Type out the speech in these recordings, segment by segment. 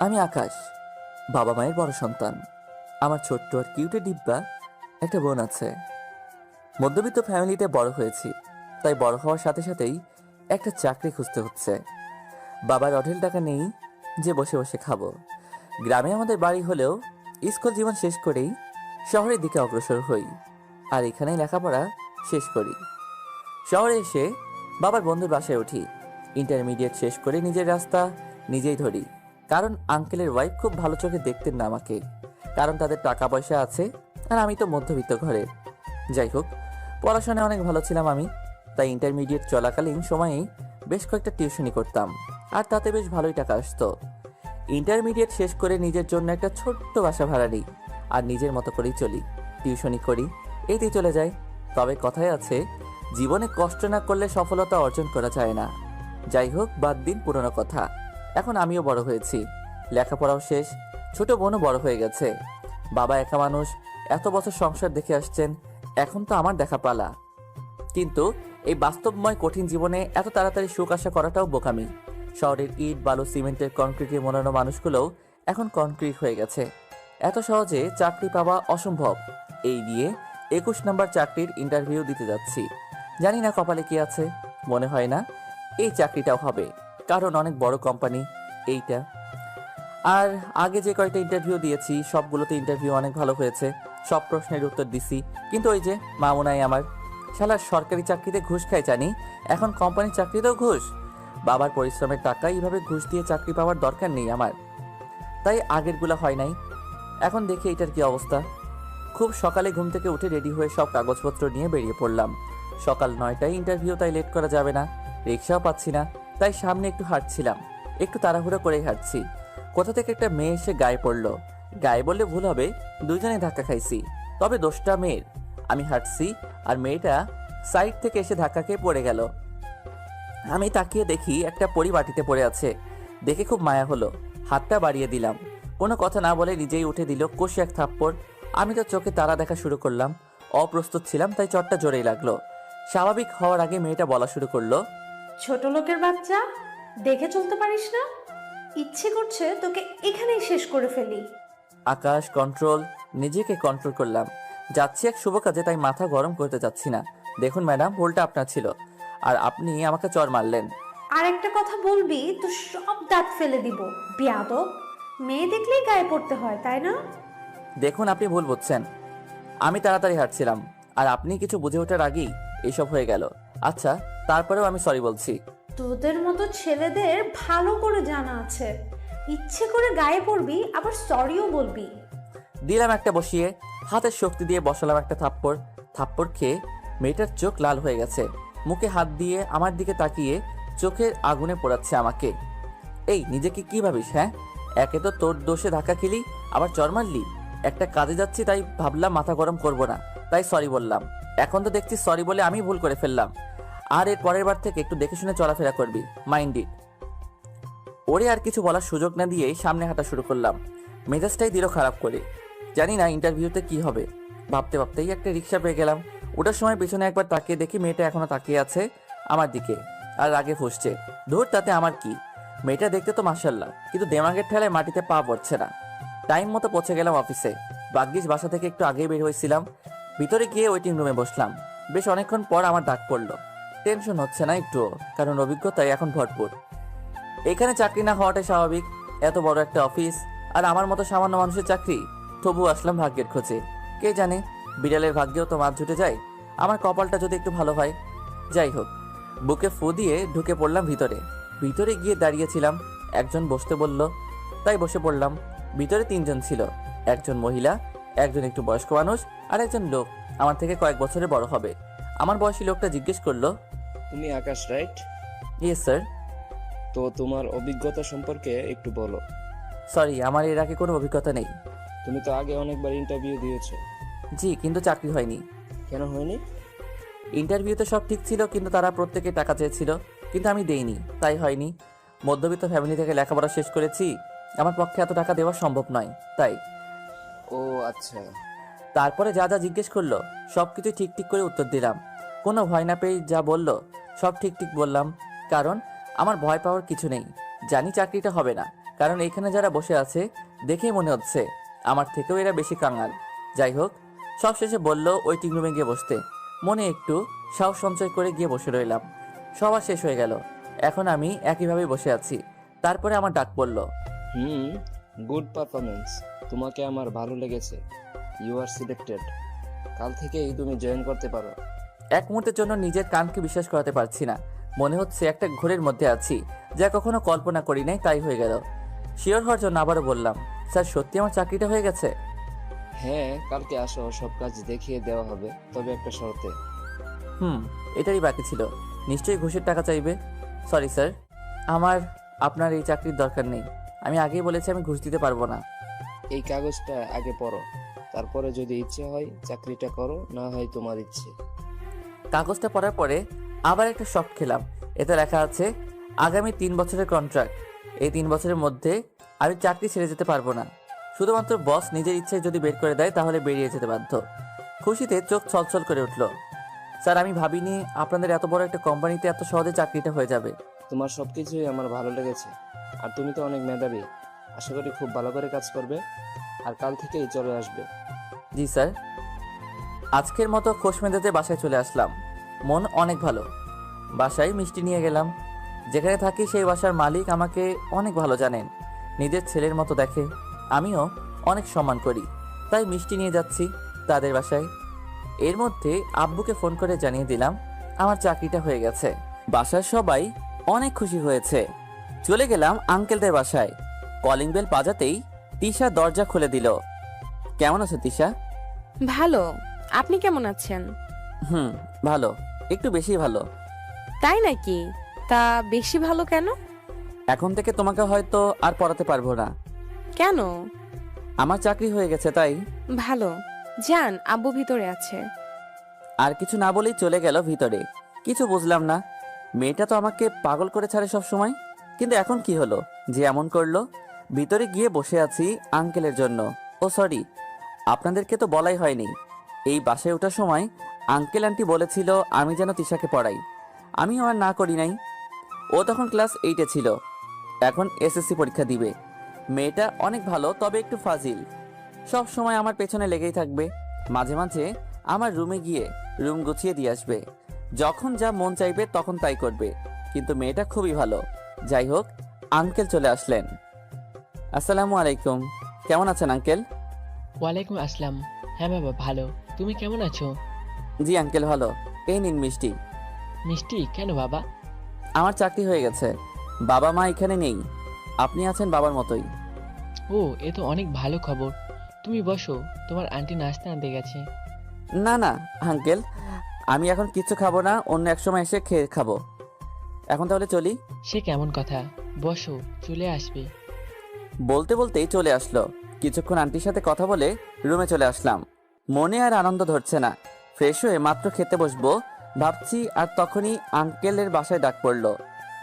আমি আকাশ, বাবা মায়ের বড় সন্তান। আমার ছোট্ট আর কিউটে ডিব্বা একটা বোন আছে। মধ্যবিত্ত ফ্যামিলিতে বড় হয়েছি, তাই বড় হওয়ার সাথে সাথেই একটা চাকরি খুঁজতে হচ্ছে। বাবার অঢেল টাকা নেই যে বসে বসে খাবো। গ্রামে আমাদের বাড়ি হলেও স্কুল জীবন শেষ করেই শহরের দিকে অগ্রসর হই, আর এখানেই লেখাপড়া শেষ করি। শহরে এসে বাবার বন্ধুর বাসায় উঠি। ইন্টারমিডিয়েট শেষ করে নিজের রাস্তা নিজেই ধরি, কারণ আঙ্কেলের ওয়াইফ খুব ভালো চোখে দেখতেন না আমাকে, কারণ তাদের টাকা পয়সা আছে আর আমি তো মধ্যবিত্ত ঘরের। যাই হোক, পড়াশোনায় অনেক ভালো ছিলাম আমি, তাই ইন্টারমিডিয়েট চলাকালীন সময়েই বেশ কয়েকটা টিউশনি করতাম, আর তাতে বেশ ভালোই টাকা আসতো। ইন্টারমিডিয়েট শেষ করে নিজের জন্য একটা ছোট্ট বাসা ভাড়া নিই, আর নিজের মতো করেই চলি, টিউশনি করি, এতেই চলে যায়। তবে কথায় আছে, জীবনে কষ্ট না করলে সফলতা অর্জন করা যায় না। যাই হোক, বাদ দিন পুরনো কথা। এখন আমিও বড় হয়েছি, লেখাপড়াও শেষ, ছোট বোনও বড় হয়ে গেছে। বাবা একা মানুষ, এত বছর সংসার দেখে আসছেন, এখন তো আমার দেখা পালা। কিন্তু এই বাস্তবময় কঠিন জীবনে এত তাড়াতাড়ি সুখ আশা করাটাও বোকামি। শহরের ইট বালু সিমেন্টের কনক্রিটে মোড়ানো মানুষগুলোও এখন কনক্রিট হয়ে গেছে। এত সহজে চাকরি পাওয়া অসম্ভব। এই নিয়ে 21 নম্বর চাকরির ইন্টারভিউ দিতে যাচ্ছি। জানি না কপালে কি আছে, মনে হয় না এই চাকরিটাও হবে, কারণ অনেক বড় কোম্পানি এইটা। আর আগে যে কয়টা ইন্টারভিউ দিয়েছি সবগুলোতে ইন্টারভিউ অনেক ভালো হয়েছে, সব প্রশ্নের উত্তর দিছি, কিন্তু ওই যে মামুনাই আমার, শালা সরকারি চাকরিতে ঘুষ খায় জানি, এখন কোম্পানির চাকরিতেও ঘুষ। বাবার পরিশ্রমের টাকা এইভাবে ঘুষ দিয়ে চাকরি পাওয়ার দরকার নেই আমার, তাই আগেরগুলো হয় নাই। এখন দেখি এটার কি অবস্থা। খুব সকালে ঘুম থেকে উঠে রেডি হয়ে সব কাগজপত্র নিয়ে বেরিয়ে পড়লাম। সকাল 9টায় ইন্টারভিউ, তাই লেট করা যাবে না। রিক্সাও পাচ্ছি না, তাই সামনে একটু হাঁটছিলাম, একটু তাড়াহুড়ো করেই হাঁটছি। কোথা থেকে একটা মেয়ে এসে গায়ে পড়লো। গায়ে বললে ভুল হবে, দুজনে ধাক্কা খাইছি, তবে দোষটা মেয়ের। আমি হাঁটছি আর মেয়েটা সাইড থেকে এসে ধাক্কা খেয়ে পড়ে গেল। আমি তাকিয়ে দেখি একটা পরি বাটিতে পড়ে আছে, দেখে খুব মায়া হলো, হাতটা বাড়িয়ে দিলাম। কোনো কথা না বলে নিজেই উঠে দিল কষি এক থাপ্পড়। আমি তো চোখে তারা দেখা শুরু করলাম, অপ্রস্তুত ছিলাম তাই চটটা জোরেই লাগলো। স্বাভাবিক হওয়ার আগে মেয়েটা বলা শুরু করলো, ছোট লোকের বাচ্চা, দেখে চলতে পারিস না? ইচ্ছে করছে তোকে এখানেই শেষ করে ফেলি। আকাশ কন্ট্রোল। নিজেকে কন্ট্রোল করলাম, যাচ্ছি এক শুভ কাজে, তাই মাথা গরম করতে যাচ্ছি না। দেখুন ম্যাডাম, ভুলটা আপনার ছিল, আর আপনি আমাকে চর মারলেন। আর একটা কথা বলবি তো সব দাঁত ফেলে দিব। বিয়াদব, মেয়ে দেখলেই গায়ে পড়তে হয়, তাই না? দেখুন আপনি ভুল বুঝছেন, আমি তাড়াতাড়ি হাঁটছিলাম, আর আপনি কিছু বুঝে ওঠার আগেই এইসব হয়ে গেল। আচ্ছা, তারপরেও আমি সরি বলছি। তোদের মতো ছেলেদের ভালো করে জানা আছে, ইচ্ছে করে গায়ে পড়বি আবার সরিও বলবি। দিলাম একটা বসিয়ে, হাতের শক্তি দিয়ে বসালাম একটা থাপ্পড়। থাপ্পড় খেয়ে মেয়েটার চোখ লাল হয়ে গেছে, মুখে হাত দিয়ে আমার দিকে তাকিয়ে চোখের আগুনে পোড়াচ্ছে আমাকে। এই নিজেকে কি ভাবিস হ্যাঁ? একে তো তোর দোষে ধাক্কা খেলি, আবার চর মারলি। একটা কাজে যাচ্ছি তাই ভাবলাম মাথা গরম করব না, তাই সরি বললাম। এখন তো দেখছি সরি বলে আমি ভুল করে ফেললাম, আর এর পরের বার থেকে একটু দেখে শুনে চলাফেরা করবি, মাইন্ড ইট। ওরে আর কিছু বলার সুযোগ না দিয়েই সামনে হাঁটা শুরু করলাম। মেজাজটাই দিল খারাপ করে, জানি না ইন্টারভিউতে কি হবে। ভাবতে ভাবতেই একটা রিক্সা পেয়ে গেলাম। ওটার সময় পিছনে একবার তাকিয়ে দেখি মেয়েটা এখনো তাকিয়ে আছে আমার দিকে, আর রাগে ফুঁসছে। ধুর, তাতে আমার কি? মেয়েটা দেখতে তো মাশাল্লাহ, কিন্তু দেমাগের ঠেলায় মাটিতে পা পড়ছে না। টাইম মতো পৌঁছে গেলাম অফিসে। ভাগ্যিস বাসা থেকে একটু আগেই বের হয়েছিলাম। ভিতরে গিয়ে ওয়েটিং রুমে বসলাম। বেশ অনেকক্ষণ পর আমার ডাক পড়লো। টেনশন হচ্ছে না একটুও, কারণ অভিজ্ঞতায় এখন ভরপুর। এখানে চাকরি না হওয়াটাই স্বাভাবিক, এত বড় একটা অফিস, আর আমার মতো সামান্য মানুষের চাকরি। তবু আসলাম ভাগ্যের খোঁজে। কে জানে, বিড়ালের ভাগ্যেও তো মাছ জুটে যায়, আমার কপালটা যদি একটু ভালো হয়। যাই হোক, বুকে ফু দিয়ে ঢুকে পড়লাম ভিতরে। ভিতরে গিয়ে দাঁড়িয়েছিলাম, একজন বসতে বলল, তাই বসে পড়লাম। ভিতরে 3জন ছিল, একজন মহিলা, একজন একটু বয়স্ক মানুষ, আর একজন লোক আমার থেকে কয়েক বছরের বড় হবে। আমার বয়সী লোকটা জিজ্ঞেস করলো, তুমি আকাশ, রাইট? Yes sir. তো তোমার অভিজ্ঞতা সম্পর্কে একটু বলো। সরি, আমার এর আগে কোনো অভিজ্ঞতা নেই। তুমি তো আগে অনেকবার ইন্টারভিউ দিয়েছো। জি, কিন্তু চাকরি হয়নি। কেন হয়নি? ইন্টারভিউতে সব ঠিক ছিল, কিন্তু তারা প্রত্যেকে টাকা চেয়েছিল, কিন্তু আমি দেইনি, তাই হয়নি। মধ্যবিত্ত ফ্যামিলি থেকে লেখাপড়া শেষ করেছি, আমার পক্ষে এত টাকা দেওয়া সম্ভব নয়, তাই। ও আচ্ছা। তারপরে যা যা জিজ্ঞেস করলো সব কিছু ঠিক ঠিক করে উত্তর দিলাম। কোনো ভয় না পেয়ে যা বললো সব ঠিক ঠিক বললাম, কারণ আমার ভয় পাওয়ার কিছু নেই। জানি চাকরিটা হবে না, কারণ এইখানে যারা বসে আছে দেখেই মনে হচ্ছে আমার থেকেও এরা বেশি কাঙাল। যাই হোক, সব শেষে বলল ওয়েটিং রুমে গিয়ে বসতে। মনে একটু সাহস সঞ্চয় করে গিয়ে বসে রইলাম। সবার শেষ হয়ে গেল, এখন আমি একইভাবে বসে আছি। তারপরে আমার ডাক পড়ল। Good performance. তোমাকে আমার ভালো লেগেছে। You are selected. কাল থেকেই তুমি জয়েন করতে পারো। এক মুহূর্তের জন্য নিজের কানকে বিশ্বাস করাতে পারছি না। মনে হচ্ছে একটা ঘোরের মধ্যে আছি, যা কখনো কল্পনা করি নাই তাই হয়ে গেল। শিওর হওয়ার জন্য আবারও বললাম, স্যার সত্যি আমার চাকরিটা হয়ে গেছে? হ্যাঁ, কালকে আসো, সব কাজ দেখিয়ে দেওয়া হবে, তবে একটা শর্তে। এটারই বাকি ছিল। নিশ্চয়ই ঘুষের টাকা চাইবে। সরি স্যার, আমার আপনার এই চাকরির দরকার নেই। আমি আগেই বলেছি আমি ঘুষ দিতে পারবো না। এই কাগজটা আগে পড়ো, তারপরে যদি ইচ্ছে হয় চাকরিটা করো, না হয় তোমার ইচ্ছে। কাগজটা পড়ার পরে আবার একটা শক খেলাম। এতে লেখা আছে আগামী 3 বছরের কন্ট্রাক্ট। এই 3 বছরের মধ্যে আমি চাকরি ছেড়ে যেতে পারবো না। শুধুমাত্র বস নিজের ইচ্ছায় যদি বের করে দেয় তাহলে বেরিয়ে যেতে বাধ্য। খুশিতে চোখ ছলছল করে উঠল। স্যার, আমি ভাবিনি আপনাদের এত বড় একটা কোম্পানিতে এত সহজে চাকরিটা হয়ে যাবে। তোমার সবকিছুই আমার ভালো লেগেছে, আর তুমি তো অনেক মেধাবী। আশা করি খুব ভালো করে কাজ করবে, আর কাল থেকেই চলে আসবে। জি স্যার। আজকের মতো খোশ মেজাজে বাসায় চলে আসলাম। মন অনেক ভালো। বাসায় মিষ্টি নিয়ে গেলাম। যেখানে থাকি সেই বাসার মালিক আমাকে অনেক ভালো জানেন, নিজের ছেলের মতো দেখে। আমিও অনেক সম্মান করি, তাই মিষ্টি নিয়ে যাচ্ছি তাদের বাসায়। এর মধ্যে আব্বুকে ফোন করে জানিয়ে দিলাম আমার চাকরিটা হয়ে গেছে। বাসার সবাই অনেক খুশি হয়েছে। চলে গেলাম আঙ্কেলদের বাসায়। কলিং বেল বাজাতেই তিশা দরজা খুলে দিল। কেমন আছো তিশা? ভালো। আপনি কেমন আছেন? ভালো, একটু বেশি ভালো। তাই নাকি? তা বেশি ভালো কেন? এখন থেকে তোমাকে হয়তো আর পড়াতে পারবো না। কেন? আমার চাকরি হয়ে গেছে তাই। ভালো। যান, আব্বু ভিতরে আছে। আর কিছু না বলেই চলে গেল ভিতরে। কিছু বুঝলাম না, মেয়েটা তো আমাকে পাগল করে ছাড়ে সব সময়, কিন্তু এখন কি হলো যে এমন করলো? ভিতরে গিয়ে বসে আছি আঙ্কেলের জন্য। ও সরি, আপনাদেরকে তো বলাই হয়নি। এই বাসায় ওঠার সময় আঙ্কেল আন্টি বলেছিল আমি যেন তিশাকে পড়াই। আমিও আর না করি নাই। ও তখন ক্লাস 8-এ ছিল, এখন এসএসসি পরীক্ষা দিবে। মেয়েটা অনেক ভালো, তবে একটু ফাজিল। সব সময় আমার পেছনে লেগেই থাকবে। মাঝে মাঝে আমার রুমে গিয়ে রুম গুছিয়ে দিয়ে আসবে। যখন যা মন চাইবে তখন তাই করবে। কিন্তু মেয়েটা খুবই ভালো। যাই হোক, আঙ্কেল চলে আসলেন। আসসালামু আলাইকুম। কেমন আছেন আঙ্কেল? ওয়ালাইকুম আসসালাম। হ্যাঁ বাবা, ভালো। তুমি কেমন আছো? জি আঙ্কেল, ভালো। এই নিন মিষ্টি। মিষ্টি কেন বাবা? আমার চাকরি হয়ে গেছে। বাবা মা এখানে নেই, আপনি আছেন বাবার মতোই। ও, এ তো অনেক ভালো খবর। তুমি বসো, তোমার আন্টি নাস্তা আনতে গেছে। না না আঙ্কেল, আমি এখন কিছু খাবো না, অন্য এক সময় এসে খেয়ে খাবো। এখন তাহলে চলি। সে কেমন কথা? বসো, চলে আসবে। বলতে বলতেই চলে আসলো। কিছুক্ষণ আন্টির সাথে কথা বলে রুমে চলে আসলাম। মনে আর আনন্দ ধরছে না। ফ্রেশ হয়ে মাত্র খেতে বসবো ভাবছি, আর তখনই আঙ্কেলের বাসায় ডাক পড়লো।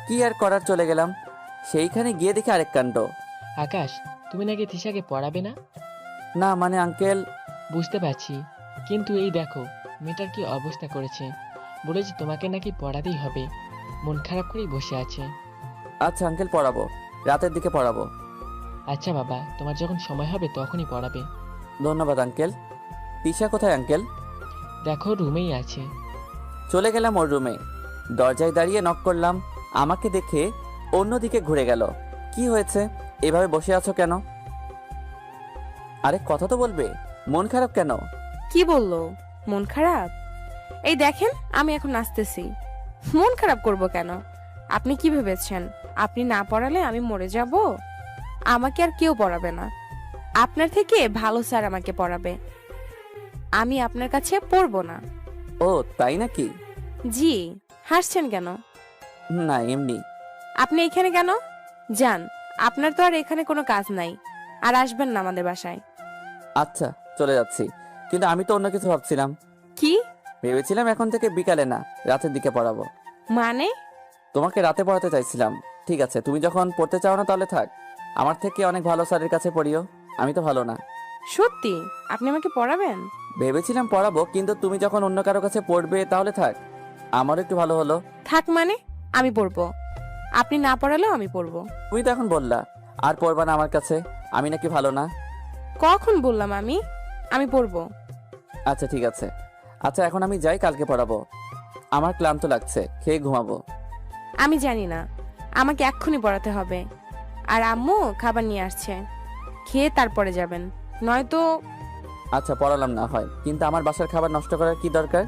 কি আর করার, চলে গেলাম। সেইখানে গিয়ে দেখি আরেক কাণ্ড। আকাশ, তুমি নাকি তিশাকে পড়াবে না? না মানে আঙ্কেল। বুঝতে পারছি, কিন্তু এই দেখো মেয়েটার কি অবস্থা করেছে। বলেছি তোমাকে নাকি পড়াতেই হবে, মন খারাপ করেই বসে আছে। আচ্ছা আঙ্কেল, পড়াবো, রাতের দিকে পড়াবো। আচ্ছা বাবা, তোমার যখন সময় হবে তখনই পড়াবে। ধন্যবাদ আঙ্কেল। তিশা কোথায় আঙ্কেল? দেখো, রুমেই আছে। চলে গেলাম ওর রুমে। দরজায় দাঁড়িয়ে নক করলাম। আমাকে দেখে অন্যদিকে ঘুরে গেল। কি হয়েছে, এভাবে বসে আছো কেন? আরে কথা তো বলবে, মন খারাপ কেন? কি বললো? মন খারাপ? এই দেখেন, আমি এখন নাচতেছি। মন খারাপ করব কেন? আপনি কি ভেবেছেন আপনি না পড়ালে আমি মরে যাব? আমাকে আর কেউ পড়াবে না। আপনার থেকে ভালো স্যার আমাকে পড়াবে। আমি আপনার কাছে পড়বো না। ও তাই নাকি? জি। হাসছেন কেন? না এমনি। আপনি এখানে কেন? যান, আপনার তো আর এখানে কোনো কাজ নাই। আর আসবেন না আমাদের বাসায়। আচ্ছা চলে যাচ্ছি, কিন্তু আমি তো অন্য কিছু ভাবছিলাম। কি? ভেবেছিলাম এখন থেকে বিকালে না, রাতের দিকে পড়াবো। মানে? তোমাকে রাতে পড়াতে চাইছিলাম। ঠিক আছে, তুমি যখন পড়তে চাও না তাহলে থাক। আমার থেকে অনেক ভালো স্যারের কাছে পড়িও। আমি তো ভালো না। সত্যি আপনি আমাকে পড়াবেন? ভেবেছিলাম পড়াবো, কিন্তু তুমি যখন অন্য কারো কাছে পড়বে তাহলে থাক, আমারও একটু ভালো হলো। থাক মানে? আমি পড়বো। আপনি না পড়ালেও আমি পড়বো। তুমি তো এখন বললা আর পড়বা না আমার কাছে, আমি নাকি ভালো না। কখন বললাম আমি পড়বো? আচ্ছা ঠিক আছে। আচ্ছা এখন আমি যাই, কালকে পড়াবো। আমার ক্লান্ত লাগছে, খেয়ে ঘুমাবো। আমি জানি না, আমাকে এক্ষুনি পড়াতে হবে। আর আম্মু খাবার নিয়ে আসছে, খেয়ে তারপরে যাবেন, নয়তো। আচ্ছা পড়ালাম না হয়, কিন্তু আমার বাসার খাবার নষ্ট করার কি দরকার?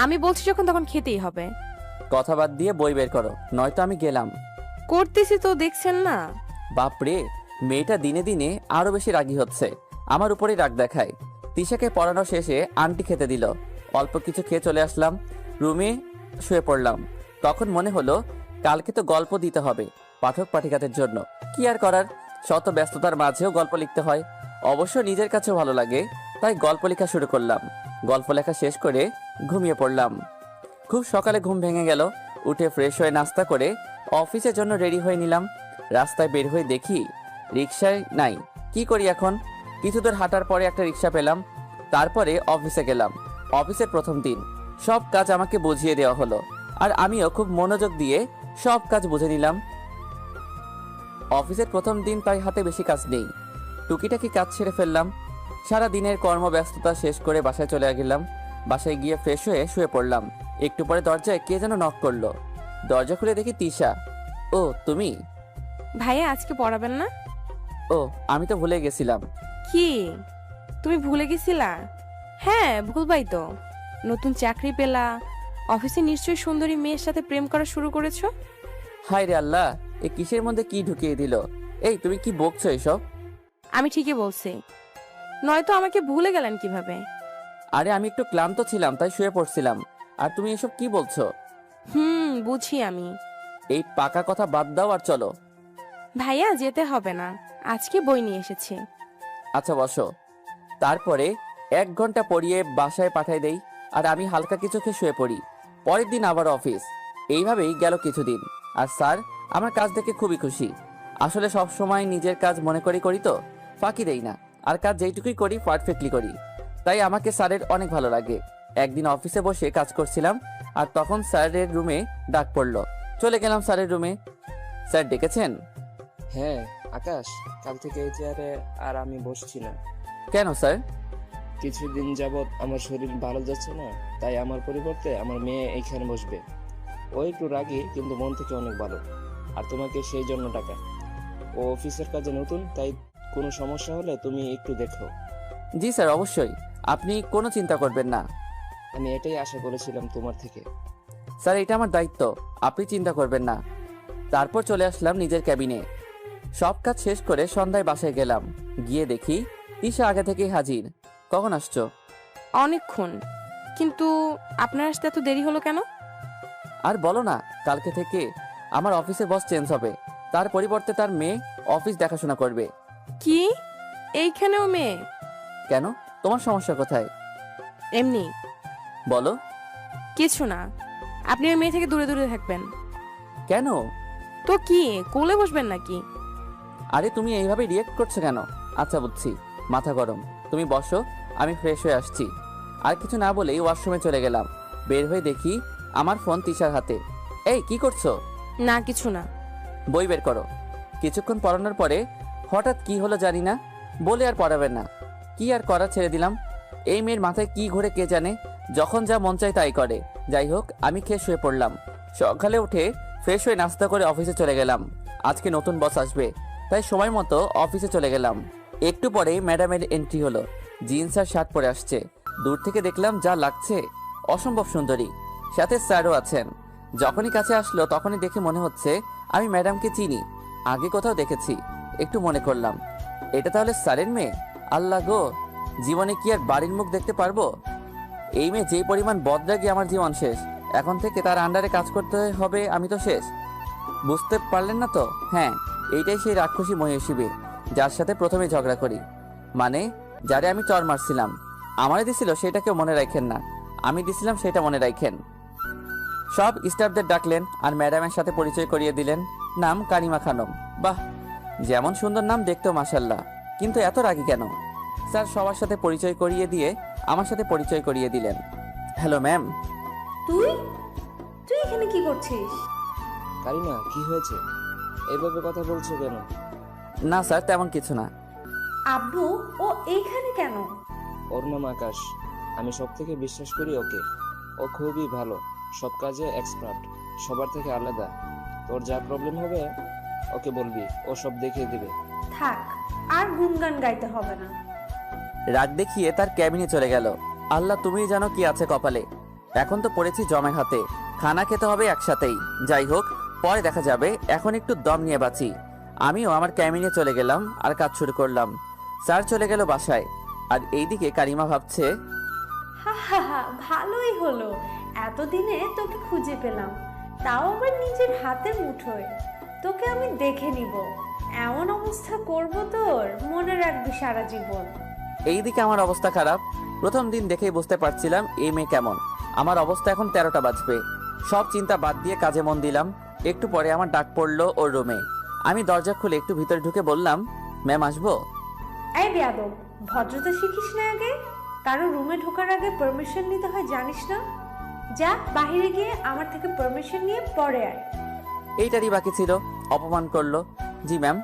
আমি বলছি যখন তখন খেতেই হবে। কথা বাদ দিয়ে বই বের করো, নয়তো আমি গেলাম। করতেছি তো, দেখছেন না? বাপরে, মেয়েটা দিনে দিনে আরো বেশি রাগী হচ্ছে, আমার উপরেই রাগ দেখায়। তিশাকে পড়ানো শেষে আন্টি খেতে দিল, অল্প কিছু খেয়ে চলে আসলাম রুমে, শুয়ে পড়লাম। তখন মনে হলো কালকে তো গল্প দিতে হবে পাঠক পাঠিকাদের জন্য, কি আর করার, শত ব্যস্ততার মাঝেও গল্প লিখতে হয়। অবশ্য নিজের কাছেও ভালো লাগে, তাই গল্প লেখা শুরু করলাম। গল্প লেখা শেষ করে ঘুমিয়ে পড়লাম। খুব সকালে ঘুম ভেঙে গেল, উঠে ফ্রেশ হয়ে নাস্তা করে অফিসের জন্য রেডি হয়ে নিলাম। রাস্তায় বের হয়ে দেখি রিক্সায় নাই, কি করি এখন? কিছু দূর হাঁটার পরে একটা রিক্সা পেলাম, তারপরে অফিসে গেলাম। অফিসের প্রথম দিন, সব কাজ আমাকে বুঝিয়ে দেওয়া হলো, আর আমিও খুব মনোযোগ দিয়ে সব কাজ বুঝে নিলাম। অফিসের প্রথম দিন তাই হাতে বেশি কাজ নেই, টুকিটাকি কাজ সেরে ফেললাম। সারা দিনের কর্মব্যস্ততা শেষ করে বাসায় চলে গেলাম। বাসায় গিয়ে ফ্রেশ হয়ে শুয়ে পড়লাম। একটু পরে দরজায় কে যেন নক করলো, দরজা খুলে দেখি তিশা। ও তুমি? ভাইয়া আজকে পড়াবেন না? ও আমি তো ভুলে গেছিলাম। কি, তুমি ভুলে গেছিলা? হ্যাঁ, ভুলবাই তো। নতুন চাকরি পেলা, অফিসে নিশ্চয়ই সুন্দরী মেয়ের সাথে প্রেম করা শুরু করেছো। হায় রে আল্লাহ, এ কিসের মধ্যে কি ঢুকিয়ে দিল? এই তুমি কি বকছো এসব? আমি ঠিকই বলছি, নয়তো আমাকে ভুলে গেলেন কিভাবে? আরে আমি একটু ক্লান্ত ছিলাম তাই শুয়ে পড়ছিলাম, আর তুমি এসব কি বলছো? বুঝি আমি। এই পাকা কথা বাদ দাও আর চলো। ভাইয়া যেতে হবে না, আজকে বই নিয়ে এসেছি। আচ্ছা বসো। তারপরে 1 ঘন্টা পড়িয়ে বাসায় পাঠাই দেই, আর আমি হালকা কিছু খেয়ে শুয়ে পড়ি। পরের দিন আবার অফিস। এইভাবেই গেল কিছুদিন। আর স্যার আমার কাজ দেখে খুবই খুশি। আসলে সব সময় নিজের কাজ মনে করি তো, ফাঁকি দেই না, আর কাজ যেইটুকুই করি পারফেক্টলি করি, তাই আমাকে স্যারের অনেক ভালো লাগে। একদিন অফিসে বসে কাজ করছিলাম, আর তখন স্যারের রুমে ডাক পড়লো। চলে গেলাম স্যারের রুমে। স্যার ডেকেছেন? হ্যাঁ আকাশ, কাল থেকে এই চেয়ারে আর আমি বসছি না। কেন স্যার? কিছুদিন যাবৎ আমার শরীর ভালো যাচ্ছে না, তাই আমার পরিবর্তে আমার মেয়ে এইখানে বসবে। ও একটু রাগী কিন্তু মন থেকে অনেক ভালো, আর তোমাকে সেই জন্য ডাকা। ও অফিসের কাজে নতুন, তাই কোনো সমস্যা হলে তুমি একটু দেখো। জি স্যার, অবশ্যই, আপনি কোনো চিন্তা করবেন না। আমি এটাই আশা করেছিলাম তোমার থেকে। স্যার এটা আমার দায়িত্ব, আপনি চিন্তা করবেন না। তারপর চলে আসলাম নিজের ক্যাবিনে। সব কাজ শেষ করে সন্ধ্যায় বাসায় গেলাম। গিয়ে দেখি তিশা আগে থেকেই হাজির। কখন আসছো? অনেকক্ষণ, কিন্তু আপনার আসতে এত দেরি হলো কেন? আর বলো না, কালকে থেকে আমার অফিসের বস চেঞ্জ হবে, তার পরিবর্তে তার মেয়ে অফিস দেখাশোনা করবে। কি, এইখানেও মেয়ে? কেন, তোমার সমস্যা কোথায়? এমনি। বলো। কিছু না, আপনি ওই মেয়ে থেকে দূরে দূরে থাকবেন। কেন? তো কি, কোলে বসবেন নাকি? আরে তুমি এইভাবে রিয়েক্ট করছো কেন? আচ্ছা বুঝছি, মাথা গরম। তুমি বসো, আমি ফ্রেশ হয়ে আসছি। আর কিছু না বলেই ওয়াশরুমে চলে গেলাম। বের হয়ে দেখি আমার ফোন তিশার হাতে। এই কি করছো? না কিছু না। বই বের করো। কিছুক্ষণ পড়ানোর পরে হঠাৎ কি হলো জানি না, বলে আর পড়াবেন না। কি আর করা, ছেড়ে দিলাম। এই মেয়ের মাথায় কি ঘুরে কে জানে, যখন যা মন চায় তাই করে। যাই হোক, আমি খেয়ে শুয়ে পড়লাম। সকালে উঠে ফ্রেশ হয়ে নাস্তা করে অফিসে চলে গেলাম। আজকে নতুন বস আসবে, তাই সময় মতো অফিসে চলে গেলাম। একটু পরেই ম্যাডামের এন্ট্রি হলো। জিন্স আর শার্ট পরে আসছে। দূর থেকে দেখলাম যা লাগছে, অসম্ভব সুন্দরী। সাথে স্যারও আছেন। যখনই কাছে আসলো তখনই দেখে মনে হচ্ছে আমি ম্যাডামকে চিনি, আগে কোথাও দেখেছি। একটু মনে করলাম, এটা তাহলে স্যারের মেয়ে। আল্লাহ গো, জীবনে কি আর বাড়ির মুখ দেখতে পারবো? এই মেয়ে যেই পরিমাণ বদরাগী, আমার জীবন শেষ। এখন থেকে তার আন্ডারে কাজ করতে হবে, আমি তো শেষ। বুঝতে পারলেন না তো? হ্যাঁ, এইটাই সেই রাক্ষসী মহিষী, যার সাথে প্রথমে ঝগড়া করি, মানে যারে আমি চর মারছিলাম। আমারে দিছিল সেটাকেও মনে রাখেন না, আমি দিছিলাম সেটা মনে রাখেন। সব স্টাফদের ডাকলেন আর ম্যাডামের সাথে পরিচয় করিয়ে দিলেন। নাম কারিমা খানম। বাহ, যেমন সুন্দর নাম, দেখতেও মাশাল্লাহ, কিন্তু এত রাগী কেন? স্যার সবার সাথে পরিচয় করিয়ে দিয়ে আমার সাথে পরিচয় করিয়ে দিলেন। Hello ma'am. তুই তুই এখানে কি করছিস? কারিমা, কি হয়েছে? এইভাবে কথা বলছো কেন? না স্যার, তেমন কিছু না। আব্বু, ও এইখানে কেন? ওর নাম আকাশ। আমি সব থেকে বিশ্বাস করি ওকে। ও খুবই ভালো, সব কাজে এক্সপার্ট, সবার থেকে আলাদা। তোর যা প্রবলেম হবে ওকে বলবি, ও সব দেখিয়ে দিবে। থাক, আর গুনগান গাইতে হবে না। রাগ দেখিয়ে তার ক্যাবিনে চলে গেল। আল্লাহ, তুমিই জানো কি আছে কপালে। এখন তো পড়েছি জমের হাতে, খানা খেতে হবে একসাথেই। যাই হোক, পরে দেখা যাবে, এখন একটু দম নিয়ে বাঁচি। আমিও আমার ক্যাবিনে চলে গেলাম আর কাজ শুরু করলাম। স্যার চলে গেল বাসায়, আর এইদিকে কারিমা ভাবছে, হা হা হা, ভালোই হলো, এতদিনে তোকে খুঁজে পেলাম, তাও আবার নিজের হাতের মুঠোয়। তোকে আমি দেখে নিব, এমন অবস্থা করব তোর, মনে রাখবি সারা জীবন। এইদিকে আমার অবস্থা খারাপ। প্রথম দিন দেখেই বুঝতে পারছিলাম এই মেয়ে কেমন। আমার অবস্থা এখন 13টা বাজবে। সব চিন্তা বাদ দিয়ে কাজে মন দিলাম। একটু পরে আমার ডাক পড়লো ওর রুমে। আমি দরজা খুলে একটু ভিতরে ঢুকে বললাম, ম্যাম আসবো? এই বেয়াদব, ভদ্রতা শিখিস না আগে? কারো রুমে ঢোকার আগে পারমিশন নিতে হয় জানিস না? যা বাইরে গিয়ে আমার থেকে পারমিশন নিয়ে পরে আয়। এইটারই বাকি ছিল, অপমান করলো। জি ম্যাম।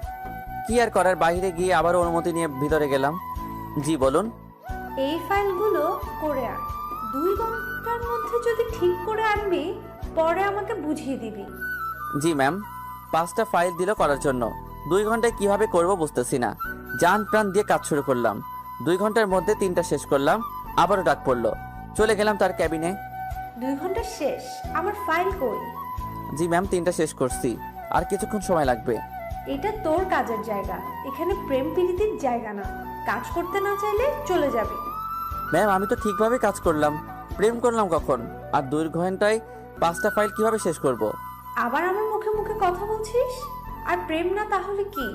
কি আর করার, বাইরে গিয়ে আবার অনুমতি নিয়ে ভিতরে গেলাম। জি বলুন। এই ফাইলগুলো করে আন, 2 ঘন্টার মধ্যে যদি ঠিক করে আনবি, পরে আমাকে বুঝিয়ে দিবি। জি ম্যাম। 5টা ফাইল দিল করার জন্য। 2 ঘন্টায় কিভাবে করব বুঝতেছি না। জান প্রাণ দিয়ে কাজ শুরু করলাম। 2 ঘন্টার মধ্যে 3টা শেষ করলাম। আবারও ডাক পড়লো। চলে গেলাম তার ক্যাবিনে। 2 ঘন্টা শেষ, আমার ফাইল কই? জি ম্যাম, 3টা শেষ করছি, আর কিছুক্ষণ সময় লাগবে। এটা তোর কাজের জায়গা, এখানে প্রেম প্রীতির জায়গা না। কাজ করতে না চাইলে চলে যাবি। ম্যাম, আমি তো ঠিকভাবে কাজ করলাম, প্রেম করলাম কখন? আর 2 ঘন্টায় 5টা ফাইল কিভাবে শেষ করব? আবার আমার মুখে মুখে কথা বলছিস? আর প্রেম না তাহলে কি?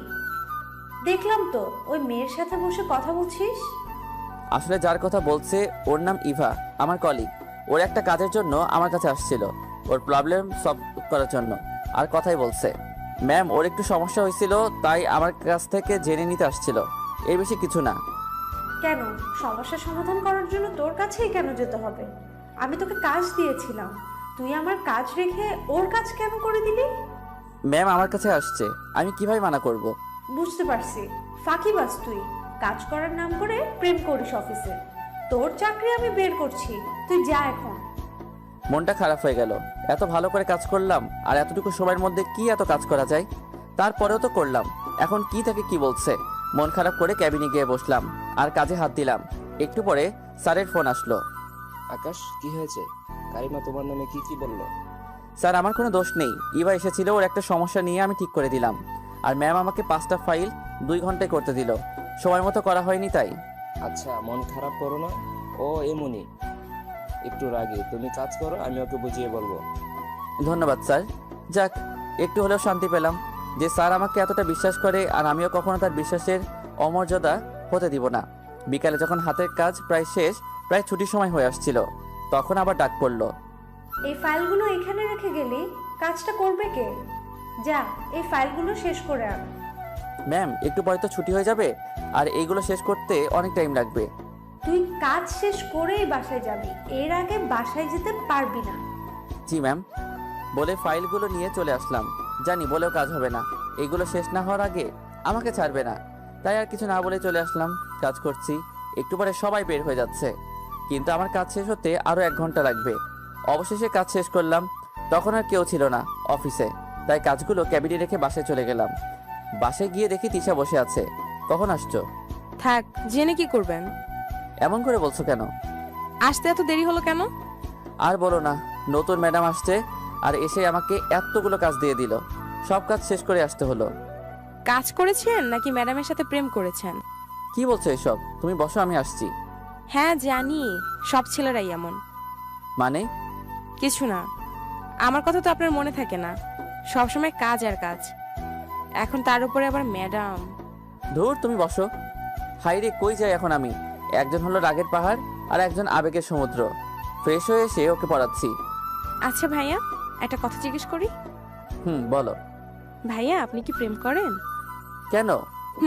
দেখলাম তো ওই মেয়ের সাথে বসে কথা বলছিস। আসলে যার কথা বলছে ওর নাম ইভা, আমার কলিগ। ওর একটা কাজের জন্য আমার কাছে আসছিল, ওর প্রবলেম সলভ করার জন্য। আর কথাই বলছে। ম্যাম, ওর একটু সমস্যা হয়েছিল, তাই আমার কাছ থেকে জেনে নিতে আসছিল, এর বেশি কিছু না। কেন, সমস্যা সমাধান করার জন্য তোর কাছেই কেন যেতে হবে? আমি তোকে কাজ দিয়েছিলাম, তুই আমার কাজ রেখে ওর কাজ কেন করে দিলি? ম্যাম আমার কাছে আসছে, আমি কিভাবে মানা করব? বুঝতে পারছি, ফাঁকিবাজ তুই। কাজ করার নাম করে প্রেম করিস অফিসে। তোর চাকরি আমি বের করছি, তুই যা এখন। মনটা খারাপ হয়ে গেল। এত ভালো করে কাজ করলাম, আর এতটুকু সময়ের মধ্যে কি এত কাজ করা যায়? তারপরেও তো করলাম, এখন কি থেকে কি বলছে? মন খারাপ করে ক্যাবিনে গিয়ে বসলাম আর কাজে হাত দিলাম। একটু পরে স্যারের ফোন আসলো। আকাশ, কি হয়েছে? কারিমা তোমার নামে কি কি বললো? স্যার, আমার কোনো দোষ নেই, ইভা এসেছিল, ওর একটা সমস্যা নিয়ে আমি ঠিক করে দিলাম। আর ম্যাম আমাকে 5টা ফাইল 2 ঘন্টায় করতে দিল, সময় মতো করা হয়নি তাই। আচ্ছা, মন খারাপ করো না, ও এমনই, একটু রাগী। তুমি কাজ করো, আমি ওকে বুঝিয়ে বলবো। ধন্যবাদ স্যার। যাক, একটু হলেও শান্তি পেলাম যে স্যার আমাকে এতটা বিশ্বাস করে, আর আমিও কখনো তার বিশ্বাসের অমর্যাদা হতে দিব না। বিকালে যখন হাতের কাজ প্রায় শেষ, প্রায় ছুটির সময় হয়ে আসছিল, তখন আবার ডাক পড়লো। এই ফাইলগুলো এখানে রেখে গেলি, কাজটা করবে কে? যা, এই ফাইলগুলো শেষ করে আন। ম্যাম, একটু পরে তো ছুটি হয়ে যাবে, আর এইগুলো শেষ করতে অনেক টাইম লাগবে। তুই কাজ শেষ করেই বাসায় যাবি, এর আগে বাসায় যেতে পারবি না। জি ম্যাম। বলে ফাইলগুলো নিয়ে চলে আসলাম। জানি বলেও কাজ হবে না, এগুলো শেষ না হওয়ার আগে আমাকে ছাড়বে না, তাই আর কিছু না বলে চলে আসলাম। কাজ করছি, একটু পরে সবাই বের হয়ে যাচ্ছে, কিন্তু আমার কাজ শেষ হতে আরও 1 ঘন্টা লাগবে। অবশেষে কাজ শেষ করলাম। তখন আর কেউ ছিল না অফিসে, তাই কাজগুলো ক্যাবিনে রেখে বাসায় চলে গেলাম। বাসায় গিয়ে দেখি তিশা বসে আছে। কখন আসছো? থাক, জেনে কি করবেন? এমন করে বলছো কেন? আসতে এত দেরি হলো কেন? আর বলো না, নতুন ম্যাডাম আসছে, আর এসে আমাকে এতগুলো কাজ দিয়ে দিল। সব কাজ শেষ করে আসতে হলো। কাজ করেছেন নাকি ম্যাডামের সাথে প্রেম করেছেন? কি বলছো এসব? তুমি বসো, আমি আসছি। হ্যাঁ জানি, সব ছেলেরাই এমন। মানে? কিছু না, আমার কথা তো আপনার মনে থাকে না, সবসময় কাজ আর কাজ। এখন তার উপরে আবার ম্যাডাম। ধুর, তুমি বসো। হাইরে, কই যাই এখন আমি? একজন হলো রাগের পাহাড়, আর একজন আবেগের সমুদ্র। ফ্রেশ হয়ে এসে ওকে পড়াচ্ছি। আচ্ছা ভাইয়া, একটা কথা জিজ্ঞেস করি? বলো। ভাইয়া, আপনি কি প্রেম করেন? কেন?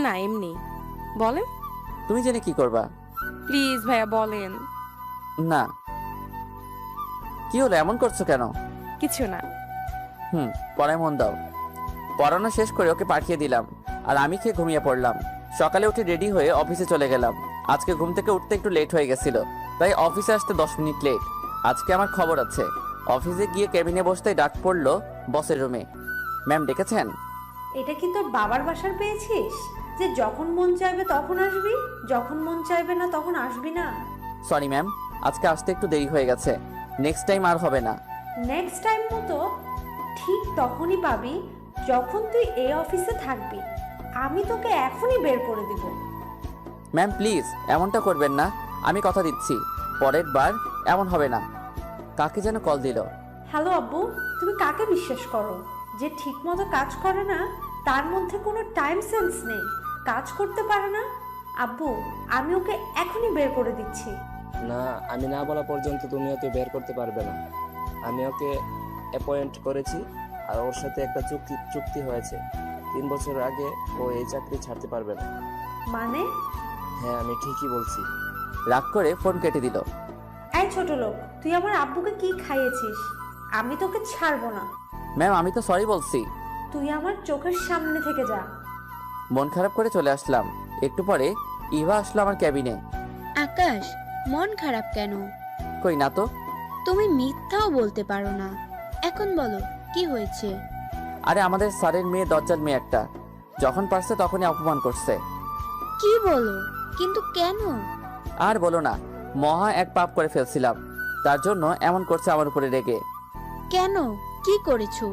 না, এমনি। বলেন। তুমি জেনে কি করবা? প্লিজ ভাইয়া বলেন। না। কি হলো, এমন করছো কেন? কিছু না। পড়ায় মন দাও। পড়ানো শেষ করে ওকে পাঠিয়ে দিলাম। আর আমি খেয়ে ঘুমিয়ে পড়লাম। সকালে উঠে রেডি হয়ে অফিসে চলে গেলাম। আজকে ঘুম থেকে উঠতে একটু লেট হয়ে গেছিল, তাই অফিসে আসতে 10 মিনিট লেট। আজকে আমার খবর আছে। অফিসে গিয়ে কেবিনে বসতেই ডাক পড়লো বসের রুমে। ম্যাম ডেকেছেন? এটা কি তোর বাবার বাসার পেয়েছিস যে যখন মন চাইবে তখন আসবি, যখন মন চাইবে না তখন আসবি না? সরি ম্যাম, আজকে আসতে একটু দেরি হয়ে গেছে। নেক্সট টাইম আর হবে না। নেক্সট টাইম মতো ঠিক তখনই পাবি যখন তুই এই অফিসে থাকবি। আমি তোকে এখনই বের করে দিব। ম্যাম প্লিজ এমনটা করবেন না, আমি কথা দিচ্ছি পরের বার এমন হবে না। কাকে যেন কল দিল। হ্যালো আব্বু, তুমি কাকে বিশ্বাস করো? যে ঠিক মতো কাজ করে না, তার মধ্যে কোনো টাইম সেন্স নেই, কাজ করতে পারে না। আব্বু, আমি ওকে এখনই বের করে দিচ্ছি। না, আমি না বলা পর্যন্ত তুমি ওকে বের করতে পারবে না। আমি ওকে অ্যাপয়েন্ট করেছি, আর ওর সাথে একটা চুক্তি হয়েছে। 3 বছর আগে ও এই চাকরি ছাড়তে পারবে না। মানে? হ্যাঁ, আমি ঠিকই বলছি। রাগ করে ফোন কেটে দিল। এই ছোট লোক, তুই আমার আব্বুকে কি খাইয়েছিস? আমি তোকে ছাড়বো না। ম্যাম আমি তো সরি বলছি। তুই আমার চোখের সামনে থেকে যা। মন খারাপ করে চলে আসলাম। একটু পরে ইভা আসলো আমার ক্যাবিনে। আকাশ, মন খারাপ কেন? কই না তো। তুমি মিথ্যাও বলতে পারো না। এখন বলো, কি হয়েছে? আরে আমাদের স্যারের মেয়ে দজ্জাল মেয়ে একটা, যখন পারছে তখনই অপমান করছে। কি বলো? কিন্তু কেন? আর বলো না, মহা এক পাপ করে ফেলছিলাম, তার জন্য এমন করছে আমার উপরে রেগে। কেন? কি করেছো?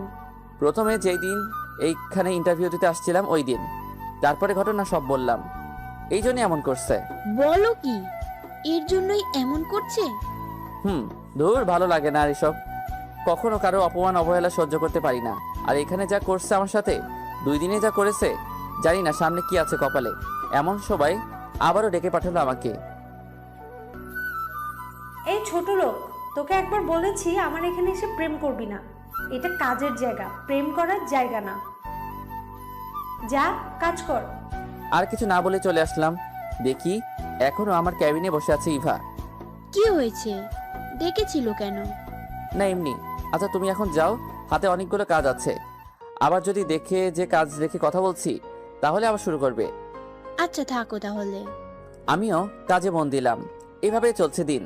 প্রথমে যেই দিন এইখানে ইন্টারভিউ দিতে আসছিলাম ওই দিন, তারপরে ঘটনা সব বললাম। এই জন্যই এমন করছে। বলো কি? এর জন্যই এমন করছে? দূর, ভালো লাগে না আর এসব। কখনো কারো অপমান অবহেলা সহ্য করতে পারি না। আর এখানে যা করছে আমার সাথে, 2 দিনে যা করেছে, জানি না সামনে কি আছে কপালে। এমন সবাই আবারও ডেকে পাঠালো আমাকে। এই ছোট লোক, তোকে একবার বলেছি আমার এখানে এসে প্রেম করবি না। এটা কাজের জায়গা, প্রেম করার জায়গা না। যা কাজ কর। আর কিছু না বলে চলে আসলাম। দেখি এখনো আমার ক্যাবিনে বসে আছে ইভা। কি হয়েছে? ডেকেছিল কেন? না এমনি। আচ্ছা তুমি এখন যাও, হাতে অনেকগুলো কাজ আছে। আবার যদি দেখে যে কাজ রেখে কথা বলছি, তাহলে আবার শুরু করবে। আচ্ছা থাকো তাহলে। আমিও কাজে মন দিলাম। এভাবেই চলছে দিন।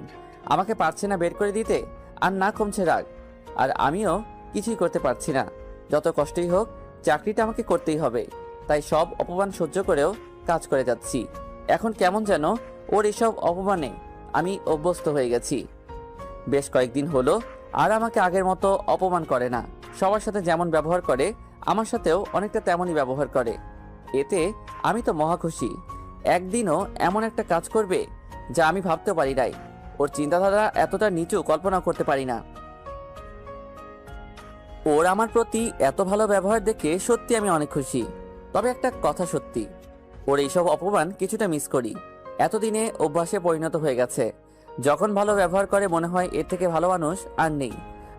আমাকে পারছে না বের করে দিতে, আর না কমছে রাগ। আর আমিও কিছুই করতে পারছি না। যত কষ্টই হোক, চাকরিটা আমাকে করতেই হবে। তাই সব অপমান সহ্য করেও কাজ করে যাচ্ছি। এখন কেমন যেন ওর এসব অপমানে আমি অভ্যস্ত হয়ে গেছি। বেশ কয়েকদিন হলো আর আমাকে আগের মতো অপমান করে না। সবার সাথে যেমন ব্যবহার করে, আমার সাথেও অনেকটা তেমনই ব্যবহার করে। এতে আমি তো মহা খুশি। একদিনও এমন একটা কাজ করবে যা আমি ভাবতে পারি নাই। ওর চিন্তাধারা এতটা নিচু কল্পনা করতে পারি না। ওর আমার প্রতি এত ভালো ব্যবহার দেখে সত্যি আমি অনেক খুশি। তবে একটা কথা সত্যি, ওর এইসব অপমান কিছুটা মিস করি। এতদিনে অভ্যাসে পরিণত হয়ে গেছে। যখন ভালো ব্যবহার করে মনে হয় এর থেকে ভালো মানুষ আর নেই।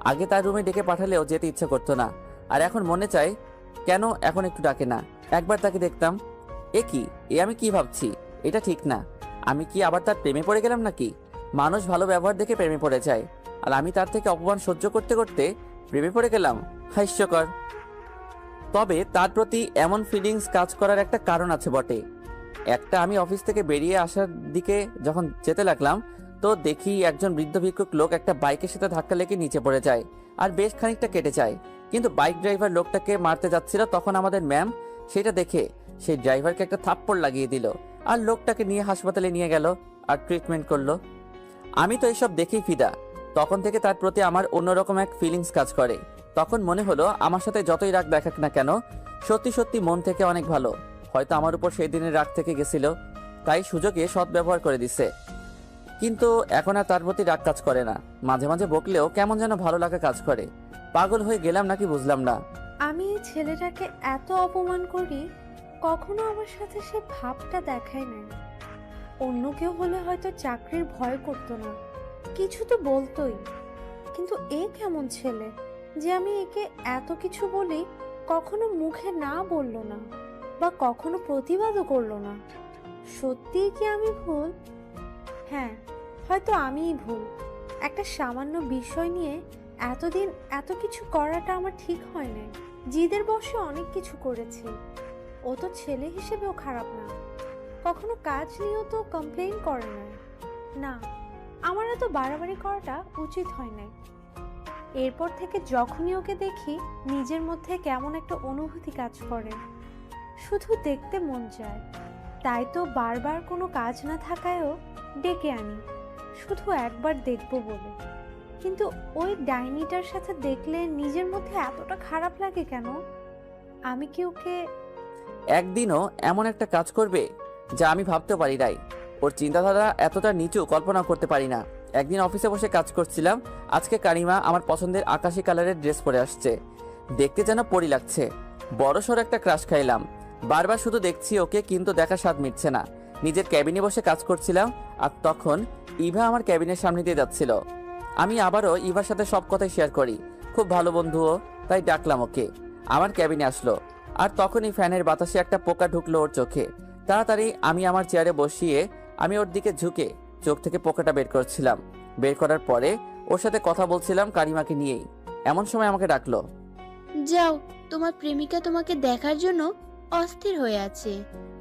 আগে তার রুমে ডেকে পাঠালেও যেতে ইচ্ছা করতো না, আর এখন মনে চায় কেন এখন একটু ডাকে না। একবার তাকে দেখতাম, এ কি, এ আমি কি ভাবছি, এটা ঠিক না। আমি কি আবার তার প্রেমে পড়ে গেলাম নাকি? মানুষ ভালো ব্যবহার দেখে প্রেমে পড়ে যায়, আর আমি তার থেকে অপমান সহ্য করতে করতে প্রেমে পড়ে গেলাম। হাস্যকর। তবে তার প্রতি এমন ফিলিংস কাজ করার একটা কারণ আছে বটে। একটা আমি অফিস থেকে বেরিয়ে আসার দিকে যখন যেতে লাগলাম, তো দেখি একজন বৃদ্ধ ভিক্ষুক লোক একটা বাইকের সাথে ধাক্কা লেগে নিচে পড়ে যায়, আর বেশ খানিকটা কেটে যায়। কিন্তু বাইক ড্রাইভার লোকটাকে মারতে যাচ্ছিল, তখন আমাদের ম্যাম সেটা দেখে সেই ড্রাইভারকে একটা থাপ্পড় লাগিয়ে দিল, আর লোকটাকে নিয়ে হাসপাতালে নিয়ে গেল আর ট্রিটমেন্ট করলো। আমি তো এইসব দেখেই ফিদা। তখন থেকে তার প্রতি আমার অন্যরকম এক ফিলিংস কাজ করে। তখন মনে হলো আমার সাথে যতই রাগ দেখাক না কেন, সত্যি সত্যি মন থেকে অনেক ভালো। হয়তো আমার উপর সেই দিনের রাগ থেকে গেছিল, তাই সুযোগে সৎ ব্যবহার করে দিছে। কিন্তু এখন আর তার প্রতি রাগ কাজ করে না। মাঝে মাঝে বকলেও কেমন যেন ভালো লাগা কাজ করে। পাগল হয়ে গেলাম নাকি বুঝলাম না। আমি এই ছেলেটাকে এত অপমান করি, কখনো আমার সাথে সে ভাবটা দেখায় নাই। অন্য কেউ হলে হয়তো চাকরির ভয় করতো না, কিছু তো বলতোই। কিন্তু এ কেমন ছেলে যে আমি একে এত কিছু বলি, কখনো মুখে না বললো না, বা কখনো প্রতিবাদও করলো না। সত্যিই কি আমি ভুল? হ্যাঁ, হয়তো আমিই ভুল। একটা সামান্য বিষয় নিয়ে এতদিন এত কিছু করাটা আমার ঠিক হয় না। জিদের বশে অনেক কিছু করেছি, ও তো ছেলে হিসেবেও খারাপ না, কখনো কাজ নিয়েও তো কমপ্লেইন করে না। না, আমার এত বাড়াবাড়ি করাটা উচিত হয় নাই। এরপর থেকে যখনই ওকে দেখি নিজের মধ্যে কেমন একটা অনুভূতি কাজ করে, শুধু দেখতে মন চায়। তাই তো বারবার কোনো কাজ না থাকায়ও ডেকে আনি, শুধু একবার দেখবো বলে। কিন্তু ওই ডাইনিটার সাথে দেখলে নিজের মধ্যে এতটা খারাপ লাগে কেন? আমি কি ওকে একদিনও এমন একটা কাজ করবে যা আমি ভাবতে পারি নাই। ওর চিন্তাধারা এতটা নিচু কল্পনা করতে পারি না। একদিন অফিসে বসে কাজ করছিলাম, আজকে কারিমা আমার পছন্দের আকাশি কালারের ড্রেস পরে আসছে, দেখতে যেন পরি লাগছে। বড়সড় একটা ক্রাশ খাইলাম। বারবার শুধু দেখছি ওকে, কিন্তু দেখার স্বাদ মিটছে না। নিজের ক্যাবিনে বসে কাজ করছিলাম, আর তখন ইভা আমার ক্যাবিনের সামনে দিয়ে যাচ্ছিল। আমি আবারও ইভার সাথে সব কথাই শেয়ার করি, খুব ভালো বন্ধুও, তাই ডাকলাম ওকে। আমার ক্যাবিনে আসলো, আর তখনই ফ্যানের বাতাসে একটা পোকা ঢুকলো ওর চোখে। তাড়াতাড়ি আমি আমার চেয়ারে বসিয়ে আমি ওর দিকে ঝুঁকে চোখ থেকে পোকাটা বের করছিলাম। বের করার পরে ওর সাথে কথা বলছিলাম কারিমাকে নিয়েই। এমন সময় আমাকে ডাকলো। যাও, তোমার প্রেমিকা তোমাকে দেখার জন্য অস্থির হয়ে আছে,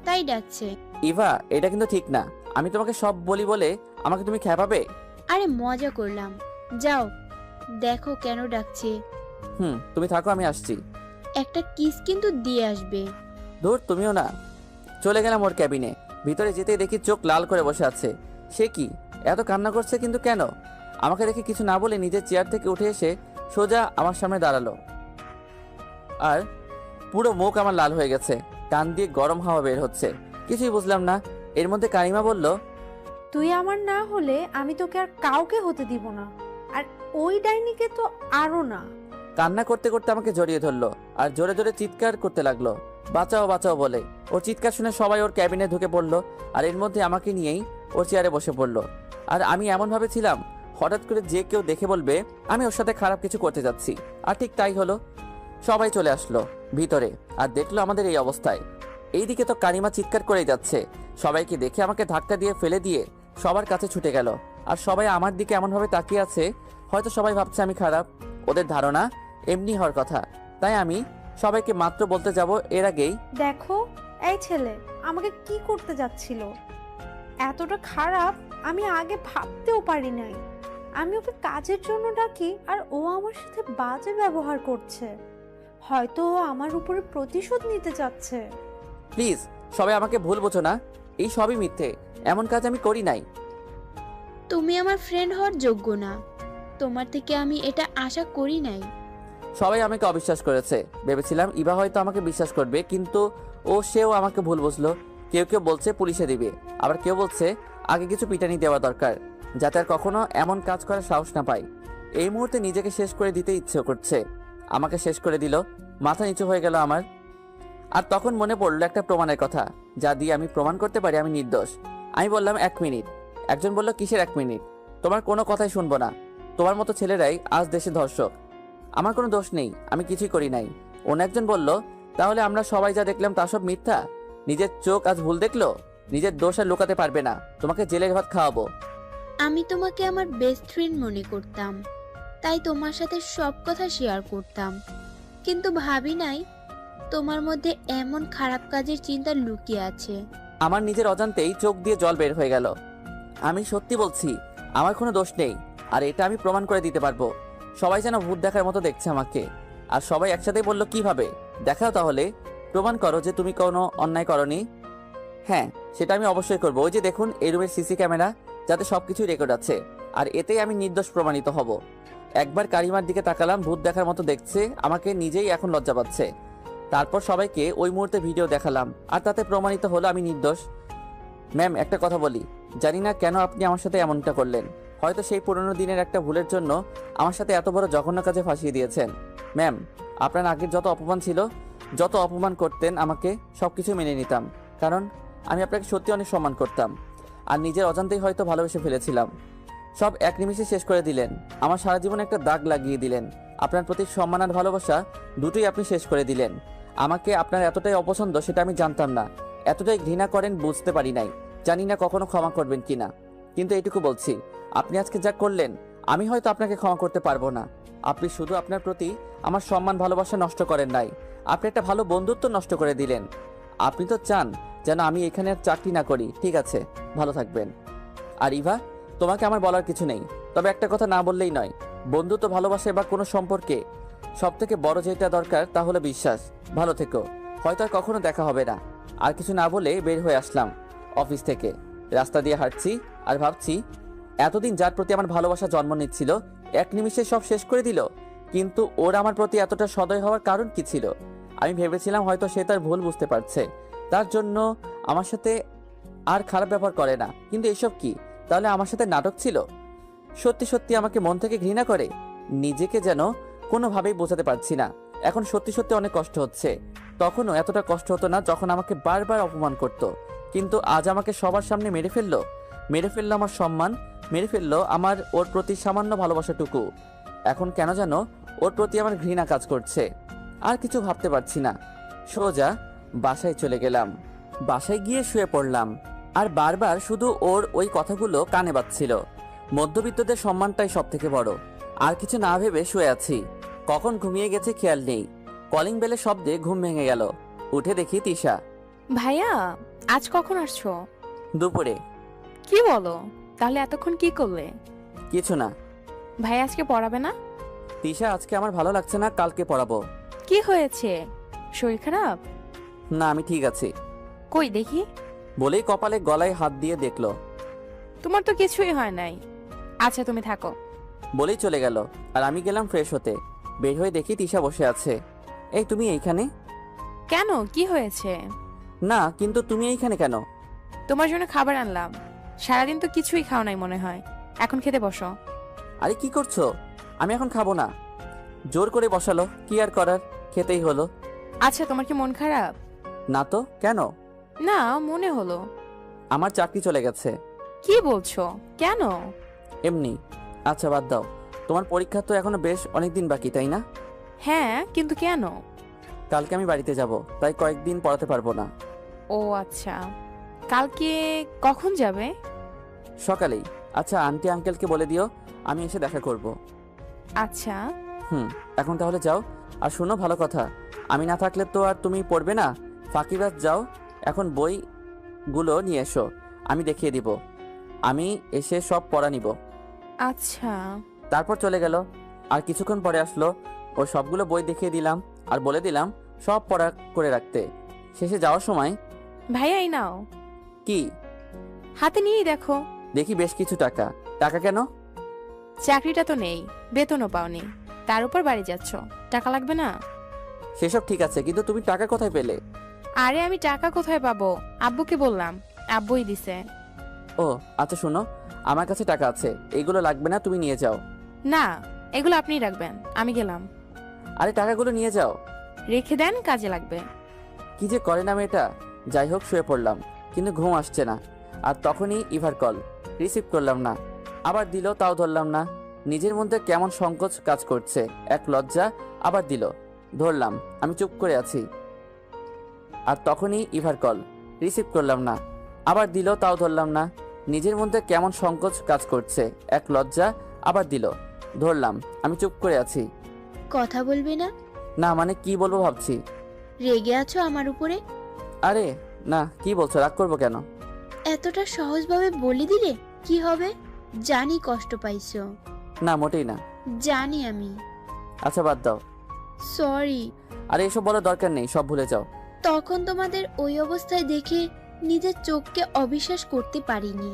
তাই ডাকছে। ইভা, এটা কিন্তু ঠিক না। আমি তোমাকে সব বলি বলে আমাকে তুমি খেপাবে? আরে মজা করলাম, যাও দেখো কেন ডাকছে। তুমি থাকো, আমি আসছি। একটা কিস কিন্তু দিয়ে আসবে। ধুর, তুমিও না। চলে গেলাম ওর ক্যাবিনে। ভিতরে যেতেই দেখি চোখ লাল করে বসে আছে। সে কি এত কান্না করছে, কিন্তু কেন? আমাকে দেখে কিছু না বলে নিজের চেয়ার থেকে উঠে এসে সোজা আমার সামনে দাঁড়ালো, আর পুরো মুখ আমার লাল হয়ে গেছে। কান দিয়ে গরম হাওয়া বের হচ্ছে। কিছুই বুঝলাম না। এর মধ্যে কারিমা বলল, তুই আমার না হলে আমি তোকে আর কাউকে হতে দিব না, আর ওই ডাইনিকে তো আরো না। কান্না করতে করতে আমাকে জড়িয়ে ধরলো আর জোরে জোরে চিৎকার করতে লাগলো, বাঁচাও বাঁচাও বলে। ওর চিৎকার শুনে সবাই ওর ক্যাবিনে ঢুকে পড়লো, আর এর মধ্যে আমাকে নিয়েই ওর চেয়ারে বসে পড়লো। আর আমি এমনভাবে ছিলাম হঠাৎ করে যে কেউ দেখে বলবে আমি ওর সাথে খারাপ কিছু করতে যাচ্ছি। আর ঠিক তাই হলো। সবাই চলে আসলো ভিতরে, আর দেখলো আমাদের এই অবস্থায়। এইদিকে তো কারিমা চিৎকার করেই যাচ্ছে। সবাইকে দেখে আমাকে ধাক্কা দিয়ে ফেলে দিয়ে সবার কাছে ছুটে গেল। আর সবাই আমার দিকে এমনভাবে তাকিয়ে আছে, হয়তো সবাই ভাবছে আমি খারাপ। ওদের ধারণা এমনি হওয়ার কথা। তাই আমি সবাইকে মাত্র বলতে যাব এর আগেই, দেখো, এই ছেলে আমাকে কি করতে যাচ্ছিল, এতটা খারাপ আমি আগে ভাবতেও পারি নাই। আমি ওকে কাজের জন্য ডাকি, আর ও আমার সাথে বাজে ব্যবহার করছে। হয়তো ও আমার উপরে প্রতিশোধ নিতে চাচ্ছে। প্লিজ সবাই আমাকে ভুল বোঝো না। এই সবই মিথ্যে, এমন কাজ আমি করি নাই। তুমি আমার ফ্রেন্ড হওয়ার যোগ্য না, তোমার থেকে আমি এটা আশা করি নাই। সবাই আমাকে অবিশ্বাস করেছে। ভেবেছিলাম ইভা হয়তো আমাকে বিশ্বাস করবে, কিন্তু সেও আমাকে ভুল বুঝলো। কেউ কেউ বলছে পুলিশে দিবে, আবার কেউ বলছে আগে কিছু পিটানি দেওয়া দরকার, যাতে আর কখনো এমন কাজ করার সাহস না পায়। এই মুহূর্তে নিজেকে শেষ করে দিতে ইচ্ছে করছে। আমাকে শেষ করে দিল, মাথা নিচু হয়ে গেল আমার। আর তখন মনে পড়লো একটা প্রমাণের কথা, যা দিয়ে আমি প্রমাণ করতে পারি আমি নির্দোষ। আমি বললাম 1 মিনিট। একজন বলল, কিসের 1 মিনিট? তোমার কোনো কথাই শুনবো না। তোমার মতো ছেলেরাই আজ দেশে ধর্ষক। আমার কোনো দোষ নেই, আমি কিছুই করি নাই। অন্য একজন বলল, তাহলে আমরা সবাই যা দেখলাম তা সব মিথ্যা? নিজের চোখ আজ ভুল দেখলো? নিজের দোষ আর লুকাতে পারবে না, তোমাকে জেলের ভাত খাওয়াবো। আমি তোমাকে আমার বেস্ট ফ্রেন্ড মনে করতাম, তাই তোমার সাথে সব কথা শেয়ার করতাম, কিন্তু ভাবি নাই তোমার মধ্যে এমন খারাপ কাজের চিন্তা লুকিয়ে আছে। আমার নিজের অজান্তেই চোখ দিয়ে জল বের হয়ে গেল। আমি সত্যি বলছি, আমার কোনো দোষ নেই, আর এটা আমি প্রমাণ করে দিতে পারবো। সবাই যেন ভূত দেখার মতো দেখছে আমাকে। আর সবাই একসাথেই বলল, কিভাবে? দেখাও তাহলে, প্রমাণ করো যে তুমি কোনো অন্যায় করনি। হ্যাঁ, সেটা আমি অবশ্যই করবো। ওই যে দেখুন, এই রুমের সিসি ক্যামেরা, যাতে সবকিছুই রেকর্ড আছে, আর এতেই আমি নির্দোষ প্রমাণিত হব। একবার কারিমার দিকে তাকালাম, ভূত দেখার মতো দেখছে আমাকে, নিজেই এখন লজ্জা পাচ্ছে। তারপর সবাইকে ওই মুহূর্তে ভিডিও দেখালাম, আর তাতে প্রমাণিত হলো আমি নির্দোষ। ম্যাম, একটা কথা বলি, জানি না কেন আপনি আমার সাথে এমনটা করলেন। হয়তো সেই পুরনো দিনের একটা ভুলের জন্য আমার সাথে এত বড় জঘন্য কাজে ফাঁসিয়ে দিয়েছেন। ম্যাম, আপনার আগের যত অপমান ছিল, যত অপমান করতেন আমাকে, সব কিছু মেনে নিতাম, কারণ আমি আপনাকে সত্যি অনেক সম্মান করতাম। আর নিজের অজান্তেই হয়তো ভালোবেসে ফেলেছিলাম। সব এক নিমিষে শেষ করে দিলেন। আমার সারা জীবনে একটা দাগ লাগিয়ে দিলেন। আপনার প্রতি সম্মান আর ভালোবাসা দুটোই আপনি শেষ করে দিলেন। আমাকে আপনার এতটাই অপছন্দ সেটা আমি জানতাম না। এতটাই ঘৃণা করেন বুঝতে পারি নাই। জানি না কখনো ক্ষমা করবেন কিনা, কিন্তু এইটুকু বলছি, আপনি আজকে যা করলেন আমি হয়তো আপনাকে ক্ষমা করতে পারবো না। আপনি শুধু আপনার প্রতি আমার সম্মান ভালোবাসা নষ্ট করেন নাই, আপনি একটা ভালো বন্ধুত্ব নষ্ট করে দিলেন। আপনি তো চান যেন আমি এখানে আর চাকরি না করি। ঠিক আছে, ভালো থাকবেন। আর ইভা, তোমাকে আমার বলার কিছু নেই, তবে একটা কথা না বললেই নয়। বন্ধুত্ব, ভালোবাসা বা কোনো সম্পর্কে সবথেকে বড় যেটা দরকার তা হলো বিশ্বাস। ভালো থেকো। হয়তো আর কখনো দেখা হবে না। আর কিছু না বলে বের হয়ে আসলাম অফিস থেকে। রাস্তা দিয়ে হাঁটছি আর ভাবছি, এতদিন যার প্রতি আমার ভালোবাসা জন্ম নিচ্ছিল এক নিমিষে সব শেষ করে দিল। কিন্তু ওর আমার প্রতি এতটা সদয় হওয়ার কারণ কি ছিল? আমি ভেবেছিলাম হয়তো সে তার ভুল বুঝতে পারছে, তার জন্য আমার সাথে আর খারাপ ব্যবহার করে না। কিন্তু এসব কি? তাহলে আমার সাথে নাটক ছিল? সত্যি সত্যি আমাকে মন থেকে ঘৃণা করে? নিজেকে যেন কোনোভাবেই বোঝাতে পারছি না। এখন সত্যি সত্যি অনেক কষ্ট হচ্ছে। তখনও এতটা কষ্ট হতো না যখন আমাকে বারবার অপমান করত। কিন্তু আজ আমাকে সবার সামনে মেরে ফেললো। মেরে ফেললো আমার সম্মান, মেরে ফেললো আমার ওর প্রতি সামান্য ভালোবাসাটুকু। এখন কেন যেন ওর প্রতি আমার ঘৃণা কাজ করছে। আর কিছু ভাবতে পারছি না। সোজা বাসায় চলে গেলাম। বাসায় গিয়ে শুয়ে পড়লাম। আর বারবার শুধু ওর ওই কথাগুলো কানে বাজছিল। মধ্যবিত্তদের সম্মানটাই সব থেকে বড়। আর কিছু না ভেবে শুয়ে আছি। কখন ঘুমিয়ে গেছে খেয়াল নেই। কলিং বেলের শব্দে ঘুম ভেঙে গেল। উঠে দেখি তিশা। ভাইয়া, আজ কখন আসছো? দুপুরে। কি বলো? তাহলে এতক্ষণ কি করলে? কিছু না। ভাই আজকে পড়াবে না? তিশা, আজকে আমার ভালো লাগছে না, কালকে পড়াবো। কি হয়েছে? শরীর খারাপ? না, আমি ঠিক আছি। কই দেখি। বলেই কপালে গলায় হাত দিয়ে দেখলো। তোমার তো কিছুই হয় নাই। আচ্ছা তুমি থাকো। বলেই চলে গেল। আর আমি গেলাম ফ্রেশ হতে। বের হয়ে দেখি তিশা বসে আছে। এই, তুমি এইখানে? কেন, কি হয়েছে? না, কিন্তু তুমি এইখানে কেন? তোমার জন্য খাবার আনলাম। সারাদিন তো কিছুই খাও নাই মনে হয়। এখন খেতে বসো। আরে কি করছো? আমি এখন খাবো না। জোর করে বসালো, কি আর করার, খেতেই হলো। আচ্ছা তোমার কি মন খারাপ? না তো, কেন? না, মনে হলো। আমার চাকরি চলে গেছে। কি বলছো? কেন? এমনি। আচ্ছা বাদ দাও। তোমার পরীক্ষা তো এখনো বেশ অনেক দিন বাকি, তাই না? হ্যাঁ, কিন্তু কেন? কালকে আমি বাড়িতে যাব, তাই কয়েকদিন পড়াতে পারবো না। ও আচ্ছা, কালকে কখন যাবে? সকালেই। আচ্ছা, আন্টি আঙ্কেলকে বলে দিও আমি এসে দেখা করব। আচ্ছা। এখন তাহলে যাও। আর শোনো, ভালো কথা, আমি না থাকলে তো আর তুমি পড়বে না। ফাঁকিবাজ, যাও এখন বইগুলো নিয়ে এসো, আমি দেখিয়ে দিব। আমি এসে সব পড়া নিব। আচ্ছা। তারপর চলে গেল। আর কিছুক্ষণ পরে আসলো। ও সবগুলো বই দেখিয়ে দিলাম আর বলে দিলাম সব পড়া করে রাখতে। শেষে যাওয়ার সময়, ভাইয়া এই নাও। কি? হাতে নিয়েই দেখো। দেখি বেশ কিছু টাকা। টাকা কেন? চাকরিটা তো নেই, বেতনও পাওনি, তার উপর বাড়ি যাচ্ছ, টাকা লাগবে না? সেসব ঠিক আছে, কিন্তু তুমি টাকা কোথায় পেলে? আরে আমি টাকা কোথায় পাবো? আব্বুকে বললাম, আব্বুই দিছে। ও আচ্ছা, শোনো, আমার কাছে টাকা আছে, এগুলো লাগবে না, তুমি নিয়ে যাও। না, এগুলো আপনিই রাখবেন, আমি গেলাম। আরে টাকাগুলো নিয়ে যাও। রেখে দেন, কাজে লাগবে। কি যে করে না মেয়েটা। যাই হোক, শুয়ে পড়লাম, কিন্তু ঘুম আসছে না। আর তখনই ইভার কল। রিসিভ করলাম না। আবার দিল, তাও ধরলাম না। নিজের মধ্যে কেমন সংকোচ কাজ করছে, এক লজ্জা। আবার দিল, ধরলাম। আমি চুপ করে আছি। আর তখনই ইভার কল। রিসিভ করলাম না। আবার দিল, তাও ধরলাম না। নিজের মধ্যে কেমন সংকোচ কাজ করছে, এক লজ্জা। আবার দিল, ধরলাম। আমি চুপ করে আছি। কথা বলবে না? না মানে কি বলবো ভাবছি। রেগে আছো আমার উপরে? আরে না, কি বলছো, রাগ করবো কেন? এতটা সহজভাবে বলে দিলে কি হবে? জানি কষ্ট পাইছো। না, মোটেই না। জানি আমি। আচ্ছা বাদ দাও। সরি। আরে এসব বলার দরকার নেই, সব ভুলে যাও। তখন তোমাদের ওই অবস্থায় দেখে নিজের চোখকে অবিশ্বাস করতে পারিনি।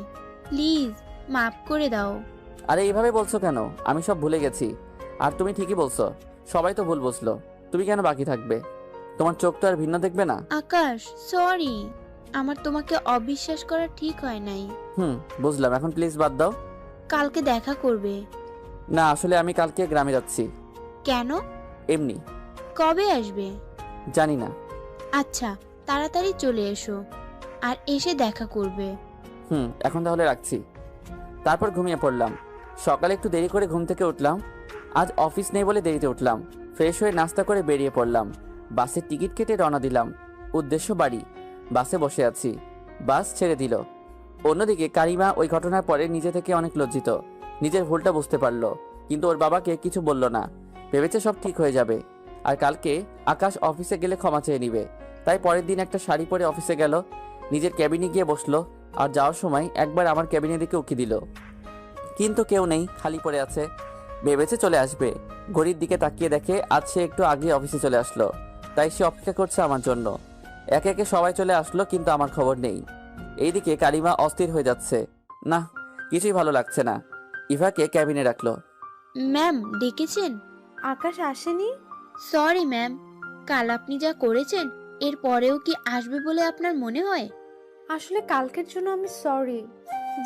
প্লিজ মাফ করে দাও। আরে এইভাবে বলছো কেন? আমি সব ভুলে গেছি। আর তুমি ঠিকই বলছো, সবাই তো ভুল বুঝলো। তুমি কেন বাকি থাকবে? তোমার চোখ তো আর ভিন্ন দেখবে না। আকাশ, সরি। আমার তোমাকে অবিশ্বাস করা ঠিক হয় নাই। বুঝলাম, এখন প্লিজ বাদ দাও। কালকে দেখা করবে? না, আসলে আমি কালকে গ্রামে যাচ্ছি। কেন? এমনি। কবে আসবে? জানি না। আচ্ছা, তাড়াতাড়ি চলে এসো আর এসে দেখা করবে। এখন তাহলে রাখছি। তারপর ঘুমিয়ে পড়লাম। সকালে একটু দেরি করে ঘুম থেকে উঠলাম। আজ অফিস নেই বলে দেরিতে উঠলাম। ফ্রেশ হয়ে নাস্তা করে বেরিয়ে পড়লাম। বাসের টিকিট কেটে রওনা দিলাম। উদ্দেশ্য বাড়ি। বাসে বসে আছি। বাস ছেড়ে দিল। অন্যদিকে কারিমা ওই ঘটনার পরে নিজে থেকে অনেক লজ্জিত। নিজের ভুলটা বুঝতে পারলো, কিন্তু ওর বাবাকে কিছু বলল না। ভেবেছে সব ঠিক হয়ে যাবে। আর কালকে আকাশ অফিসে গেলে ক্ষমা চেয়ে নিবে। তাই পরের দিন একটা শাড়ি পরে অফিসে গেল, নিজের ক্যাবিনে গিয়ে বসলো, আর যাওয়ার সময় একবার আমার ক্যাবিনের দিকে উকি দিল, কিন্তু কেউ নেই, খালি পড়ে আছে। ভেবেছে চলে আসবে, ঘড়ির দিকে তাকিয়ে দেখে আজ সে একটু আগে অফিসে চলে আসলো, তাই সে অপেক্ষা করছে আমার জন্য। একে একে সবাই চলে আসলো, কিন্তু আমার খবর নেই। এইদিকে কারিমা অস্থির হয়ে যাচ্ছে, না কিছুই ভালো লাগছে না। ইভাকে ক্যাবিনে রাখলো। ম্যাম ডেকেছেন? আকাশ আসেনি? সরি ম্যাম, কাল আপনি যা করেছেন এর পরেও কি আসবে বলে আপনার মনে হয়? আসলে কালকের জন্য আমি সরি।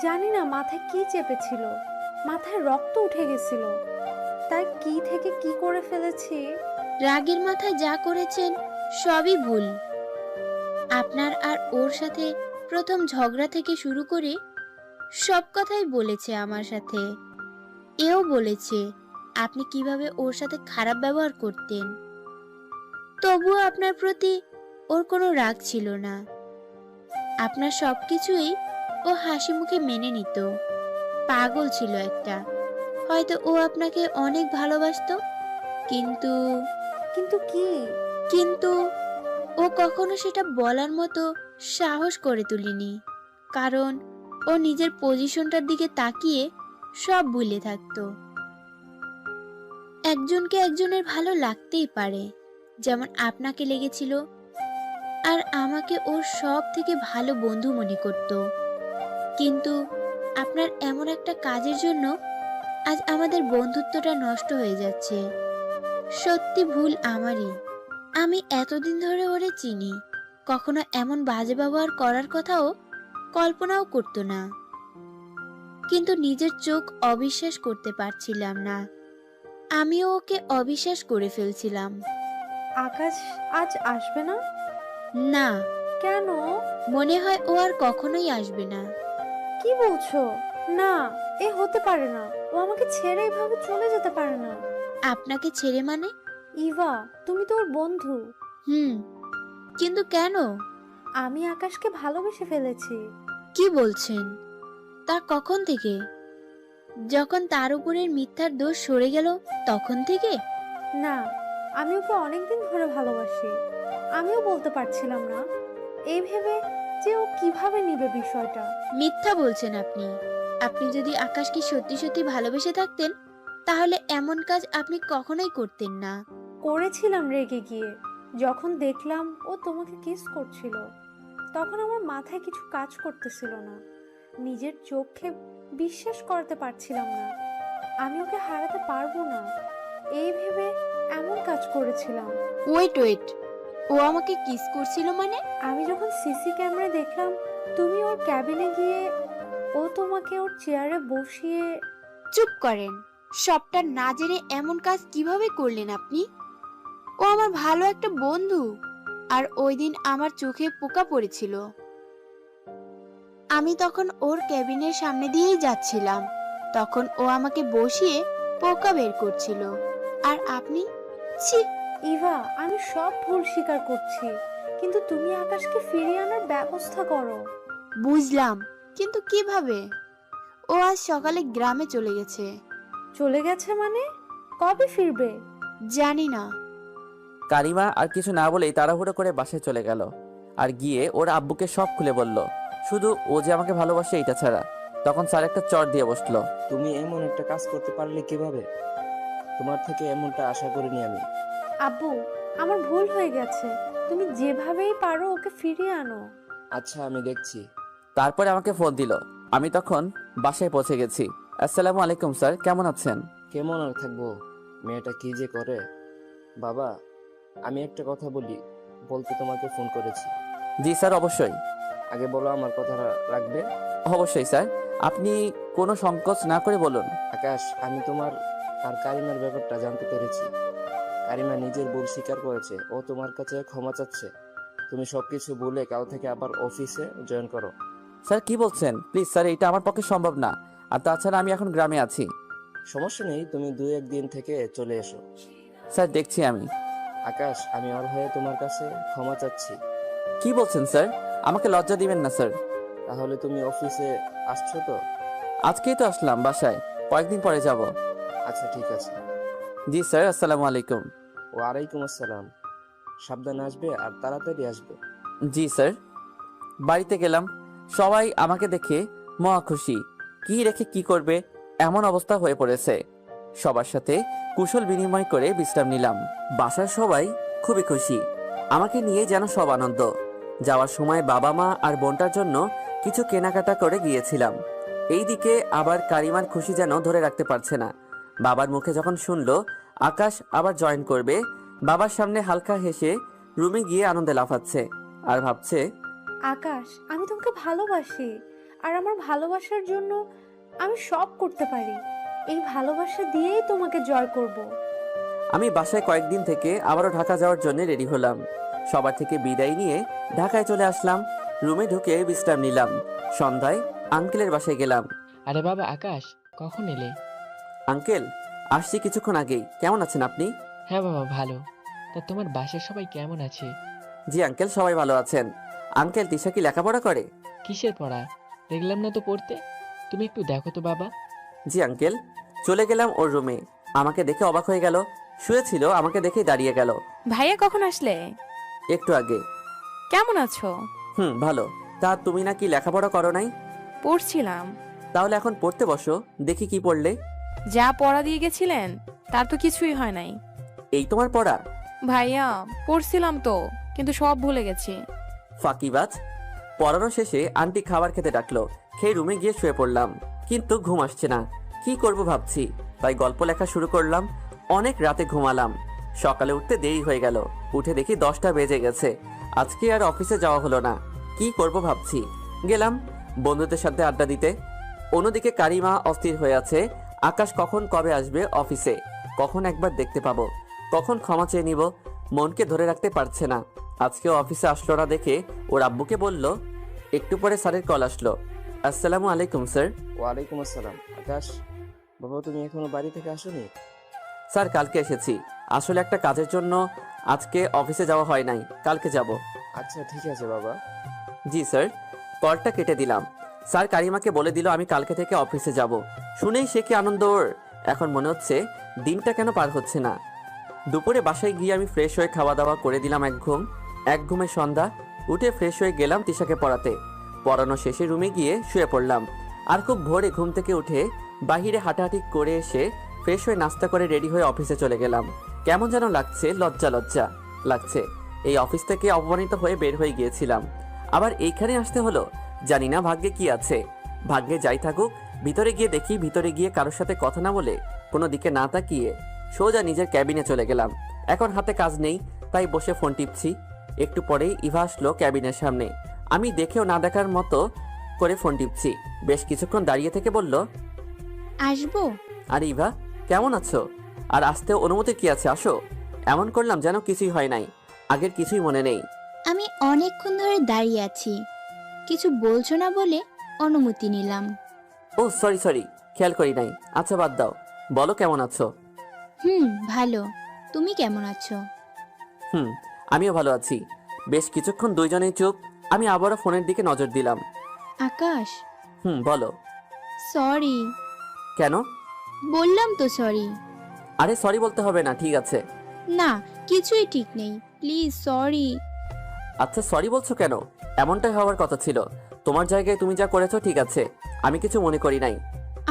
জানি না মাথায় কি চেপেছিল, মাথায় রক্ত উঠে গেছিল, তাই কি থেকে কি করে ফেলেছি। রাগের মাথায় যা করেছেন সবই ভুল। আপনার আর ওর সাথে প্রথম ঝগড়া থেকে শুরু করে সব কথাই বলেছে আমার সাথে। এও বলেছে আপনি কিভাবে ওর সাথে খারাপ ব্যবহার করতেন। তবুও আপনার প্রতি ওর কোনো রাগ ছিল না। আপনার সবকিছুই ও হাসি মুখে মেনে নিত। পাগল ছিল একটা। হয়তো ও আপনাকে অনেক ভালোবাসতো, কিন্তু কিন্তু কি? কিন্তু ও কখনো সেটা বলার মতো সাহস করে তুলিনি, কারণ ও নিজের পজিশনটার দিকে তাকিয়ে সব ভুলে থাকতো। একজনকে একজনের ভালো লাগতেই পারে, যেমন আপনাকে লেগেছিল। আর আমাকে ওর সব থেকে ভালো বন্ধু মনে করত। কিন্তু আপনার এমন একটা কাজের জন্য আজ আমাদের বন্ধুত্বটা নষ্ট হয়ে যাচ্ছে। সত্যি ভুল আমারই। আমি এতদিন ধরে ওরে চিনি, কখনো এমন বাজে ব্যবহার করার কথাও কল্পনাও করতো না। কিন্তু নিজের চোখ অবিশ্বাস করতে পারছিলাম না। আমিও ওকে অবিশ্বাস করে ফেলছিলাম। আকাশ আজ আসবে না? না, কেন? মনে হয় ও আর কখনোই আসবে না। কি বলছো? না, এ হতে পারে না। ও আমাকে ছেড়ে এভাবে চলে যেতে পারে না। আপনাকে ছেড়ে মানে? ইভা, তুমি তো ওর বন্ধু। হুম, কিন্তু কেন? আমি আকাশকে ভালোবেসে ফেলেছি। কি বলছেন? তা কখন থেকে? যখন তার উপরের মিথ্যার দোষ সরে গেল তখন থেকে? না, আমি ওকে অনেকদিন ধরে ভালোবাসি। আমিও বলতে পারছিলাম না, এই ভেবে যে ও কিভাবে নিবে বিষয়টা। মিথ্যা বলছেন আপনি। আপনি যদি আকাশকে সত্যি সত্যি ভালোবেসে থাকতেন তাহলে এমন কাজ আপনি কখনোই করতেন না। করেছিলাম রেগে গিয়ে, যখন দেখলাম ও তোমাকে কিস করছিল। তখন আমার মাথায় কিছু কাজ করতেছিল না, নিজের চোখে বিশ্বাস করতে পারছিলাম না আমি ওকে হারাতে পারবো না। এই ভেবে এমন কাজ করেছিলাম। ওয়েট, ও আমাকে কিস করছিল মানে? আমি যখন সিসি ক্যামেরায় দেখলাম তুমি ওর ক্যাবিনে গিয়ে ও তোমাকে ওর চেয়ারে বসিয়ে। চুপ করেন। সবটা না জেনে এমন কাজ কিভাবে করলেন আপনি? ও আমার ভালো একটা বন্ধু, আর ওই দিন আমার চোখে পোকা পড়েছিল। আমি তখন ওর ক্যাবিনের সামনে দিয়েই যাচ্ছিলাম, তখন ও আমাকে বসিয়ে পোকা বের করছিল। আর আপনি? ছি! ইভা, আমি সব ভুল স্বীকার করছি, কিন্তু তুমি আকাশকে ফিরিয়ে আনার ব্যবস্থা করো। বুঝলাম, কিন্তু কিভাবে? ও আজ সকালে গ্রামে চলে গেছে। চলে গেছে মানে? কবে ফিরবে? জানি না। কারিমা আর কিছু না বলেই তাড়াহুড়ো করে বাসায় চলে গেল, আর গিয়ে ওর আব্বুকে সব খুলে বলল, শুধু ও যে আমাকে ভালোবাসে এটা ছাড়া। তখন স্যার একটা চর দিয়ে বসলো। তুমি এমন একটা কাজ করতে পারলে কিভাবে? তোমার থেকে এমনটা আশা করিনি আমি। আব্বু, আমার ভুল হয়ে গেছে, তুমি যেভাবেই পারো ওকে ফিরিয়ে আনো। আচ্ছা, আমি দেখছি। তারপরে আমাকে ফোন দিল। আমি তখন বাসায় পৌঁছে গেছি। আসসালামু আলাইকুম স্যার, কেমন আছেন? কেমন আর থাকবো, মেয়েটা কি যে করে। বাবা, আমি একটা কথা বলতে তোমাকে ফোন করেছি। জি স্যার, অবশ্যই। আগে বলো, আমার কথা রাখবে? অবশ্যই স্যার, আপনি কোনো সংকোচ না করে বলুন। আকাশ, আমি তোমার আর কারিমার ব্যাপারটা জানতে পেরেছি। কারিমা নিজের ভুল স্বীকার করেছে, ও তোমার কাছে ক্ষমা চাচ্ছে। তুমি সবকিছু ভুলে কাল থেকে আবার অফিসে জয়েন করো। স্যার কি বলছেন? প্লিজ স্যার, এটা আমার পক্ষে সম্ভব না। আর তাছাড়া আমি এখন গ্রামে আছি। সমস্যা নেই, তুমি 2-1 দিন থেকে চলে এসো। স্যার দেখছি আমি। আকাশ, আমি ওর হয়ে তোমার কাছে ক্ষমা চাচ্ছি। কি বলছেন স্যার? আমাকে লজ্জা দিবেন না স্যার। তাহলে তুমি অফিসে আসছো তো? আজকেই তো আসলাম বাসায়, কয়েকদিন পরে যাব। আচ্ছা ঠিক আছে। জি স্যার, আসসালামু আলাইকুম। ওয়ালাইকুম আসসালাম। সাবধানে আসবে আর তাড়াতাড়ি আসবে। জি স্যার। বাড়িতে গেলাম, সবাই আমাকে দেখে মহা খুশি। কি রেখে কি করবে এমন অবস্থা হয়ে পড়েছে। সবার সাথে কুশল বিনিময় করে বিশ্রাম নিলাম। বাসার সবাই খুবই খুশি, আমাকে নিয়ে যেন সব আনন্দ। যাওয়ার সময় বাবা মা আর বোনটার জন্য কিছু কেনাকাটা করে গিয়েছিলাম। এইদিকে আবার কারিমার খুশি যেন ধরে রাখতে পারছে না। বাবার মুখে যখন শুনলো আকাশ আবার জয়েন করবে, বাবার সামনে হালকা হেসে রুমে গিয়ে আনন্দে লাফাচ্ছে আর ভাবছে, আকাশ, আমি তোমাকে ভালোবাসি, আর আমার ভালোবাসার জন্য আমি সব করতে পারি। এই ভালোবাসা দিয়েই তোমাকে জয় করব। আমি বাসায় কয়েকদিন থেকে আবারও ঢাকা যাওয়ার জন্য রেডি হলাম। সবার থেকে বিদায় নিয়ে ঢাকায় চলে আসলাম। রুমে ঢুকে বিশ্রাম নিলাম। সন্ধ্যায় আঙ্কেলের বাসায় গেলাম। আরে বাবা আকাশ, কখন এলে? আঙ্কেল, আসছি কিছুক্ষণ আগেই। কেমন আছেন আপনি? হ্যাঁ বাবা, ভালো। তা তোমার বাসার সবাই কেমন আছে? জি আঙ্কেল, সবাই ভালো আছেন। আঙ্কেল, তিশা কি লেখাপড়া করে? কিসের পড়া? দেখলাম না তো পড়তে। তুমি একটু দেখো তো বাবা। জি আঙ্কেল। চলে গেলাম ওর রুমে। আমাকে দেখে অবাক হয়ে গেল। শুয়েছিল, আমাকে দেখেই দাঁড়িয়ে গেল। ভাইয়া কখন আসলে? একটু আগে। কেমন আছো? ভালো। তা তুমি নাকি লেখাপড়া করো নাই? পড়ছিলাম। তাহলে এখন পড়তে বসো, দেখি কি পড়লে। যা পড়া দিয়ে গেছিলেন তার তো কিছুই হয় নাই। এই তোমার পড়া? ভাইয়া, পড়ছিলাম তো, কিন্তু সব ভুলে গেছি। ফাঁকিবাজ। পড়ানো শেষে আন্টি খাবার খেতে ডাকলো। খেয়ে রুমে গিয়ে শুয়ে পড়লাম, কিন্তু ঘুম আসছে না। কি করব ভাবছি, তাই গল্প লেখা শুরু করলাম। অনেক রাতে ঘুমালাম। সকালে উঠতে দেরি হয়ে গেল। উঠে দেখি 10টা বেজে গেছে। আজকে আর অফিসে যাওয়া হলো না। কি করব ভাবছি, গেলাম বন্ধুদের সাথে আড্ডা দিতে। অন্যদিকে কারিমা অস্থির হয়ে আছে। আকাশ কখন কবে আসবে অফিসে, কখন একবার দেখতে পাবো, কখন ক্ষমা চেয়ে নিব। মনকে ধরে রাখতে পারছে না। আজকেও অফিসে আসলো না দেখে ওর আব্বুকে বলল। একটু পরে স্যারের কল আসলো। আসসালামু আলাইকুম স্যার। ওয়ালাইকুম আসসালাম। আকাশ, বাবা তুমি এখনো বাড়ি থেকে আসোনি? স্যার, কালকে এসেছি। আসলে একটা কাজের জন্য আজকে অফিসে যাওয়া হয় নাই, কালকে যাব। আচ্ছা ঠিক আছে বাবা। জি স্যার। কলটা কেটে দিলাম। স্যার কারিমাকে বলে দিল আমি কালকে থেকে অফিসে যাব। শুনেই সে কি আনন্দ ওর। এখন মনে হচ্ছে দিনটা কেন পার হচ্ছে না। দুপুরে বাসায় গিয়ে আমি ফ্রেশ হয়ে খাওয়া দাওয়া করে দিলাম এক ঘুমে সন্ধ্যা। উঠে ফ্রেশ হয়ে গেলাম তিশাকে পড়াতে। পড়ানো শেষে রুমে গিয়ে শুয়ে পড়লাম। আর খুব ভোরে ঘুম থেকে উঠে বাহিরে হাঁটাহাঁটি করে এসে ফ্রেশ হয়ে নাস্তা করে রেডি হয়ে অফিসে চলে গেলাম। কেমন যেন লাগছে, লজ্জা লজ্জা লাগছে। এই অফিস থেকে অপমানিত হয়ে বের হয়ে গিয়েছিলাম, আবার এইখানে আসতে হলো। জানি না ভাগ্যে কি আছে। ভাগ্যে যাই থাকুক, ভিতরে গিয়ে দেখি। ভিতরে গিয়ে কারোর সাথে কথা না বলে, কোনো দিকে না তাকিয়ে সোজা নিজের ক্যাবিনে চলে গেলাম। এখন হাতে কাজ নেই, তাই বসে ফোন টিপছি। একটু পরেই ইভা আসলো ক্যাবিনের সামনে। আমি দেখেও না দেখার মতো করে ফোন টিপছি। বেশ কিছুক্ষণ দাঁড়িয়ে থেকে বলল, আসবো? আরে ইভা, কেমন আছো? আর আসতে অনুমতি কি আছে, আসো। এমন করলাম যেন কিছুই হয় নাই, আগের কিছুই মনে নেই। আমি অনেকক্ষণ ধরে দাঁড়িয়ে আছি, কিছু বলছো না বলে অনুমতি নিলাম। ও সরি, খেয়াল করি নাই। আচ্ছা বাদ দাও, বলো কেমন আছো? ভালো। তুমি কেমন আছো? আমিও ভালো আছি। বেশ কিছুক্ষণ দুইজনেই চুপ। আমি আবারও ফোনের দিকে নজর দিলাম। আকাশ, বলো। সরি। কেন? বললাম তো সরি। আরে সরি বলতে হবে না, ঠিক আছে। না, কিছুই ঠিক নেই, প্লিজ সরি। আচ্ছা সরি বলছো কেন? এমনটাই হওয়ার কথা ছিল। তোমার জায়গায় তুমি যা করেছো ঠিক আছে, আমি কিছু মনে করি নাই।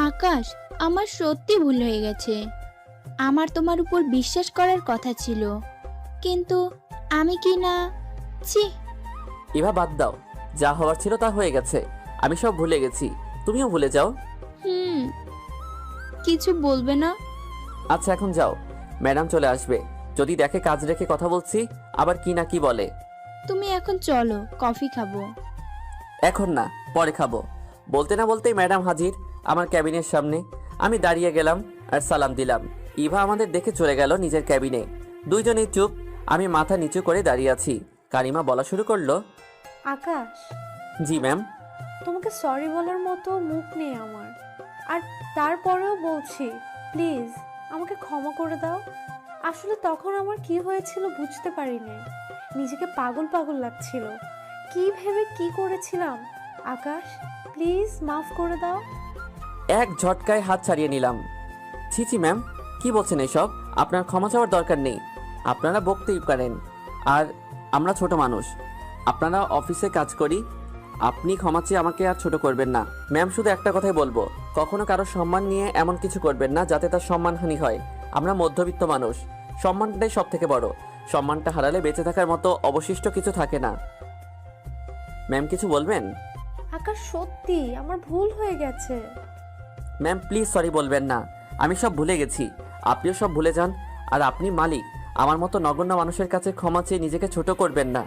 আকাশ, আমার সত্যি ভুল হয়ে গেছে। আমার তোমার উপর বিশ্বাস করার কথা ছিল, কিন্তু আমি কি না। ছি। এবার বাদ দাও, যা হওয়ার ছিল তা হয়ে গেছে। আমি সব ভুলে গেছি, তুমিও ভুলে যাও। কিছু বলবে না? আচ্ছা এখন যাও, ম্যাডাম চলে আসবে। যদি দেখে কাজ রেখে কথা বলছি, আবার কি না কি বলে। তুমি এখন চলো, কফি খাবো। এখন না, পরে খাবো। বলতে না বলতেই ম্যাডাম হাজির আমার ক্যাবিনের সামনে। আমি দাঁড়িয়ে গেলাম আর সালাম দিলাম। ইভা আমাদের দেখে চলে গেল নিজের ক্যাবিনে। দুইজনেই চুপ। আমি মাথা নিচু করে দাঁড়িয়ে আছি। কারিমা বলা শুরু করলো, আকাশ, জি ম্যাম। তোমাকে সরি বলার মতো মুখ নেই আমার, আর তারপরেও বলছি প্লিজ আমাকে ক্ষমা করে দাও। আসলে তখন আমার কি হয়েছিল বুঝতে পারিনি, নিজেকে পাগল পাগল লাগছিল। কি ভেবে কি করেছিলাম। আকাশ, প্লিজ মাফ করে দাও। এক ঝটকায় হাত ছাড়িয়ে নিলাম। ছি ম্যাম, কি বলছেন এসব? আপনার ক্ষমা চাওয়ার দরকার নেই, আপনারা বকতেই পারেন। আর আমরা ছোট মানুষ, আপনারা অফিসে কাজ করি, আপনি ক্ষমা চেয়ে আমাকে আর ছোট করবেন না। ম্যাম, শুধু একটা কথাই বলবো, কখনো কারো সম্মান নিয়ে এমন কিছু করবেন না যাতে তার সম্মানহানি হয়। আমরা মধ্যবিত্ত মানুষ, সম্মানটাই সব থেকে বড়। সম্মানটা হারালে বেঁচে থাকার মতো অবশিষ্ট কিছু থাকে না। ম্যাম, কিছু বলবেন? আকাশ, সত্যি আমার ভুল হয়ে গেছে। ম্যাম প্লিজ সরি বলবেন না, আমি সব ভুলে গেছি, আপনিও সব ভুলে যান। আর আপনি মালিক, আমার মতো নগণ্য মানুষের কাছে ক্ষমা চেয়ে নিজেকে ছোট করবেন না।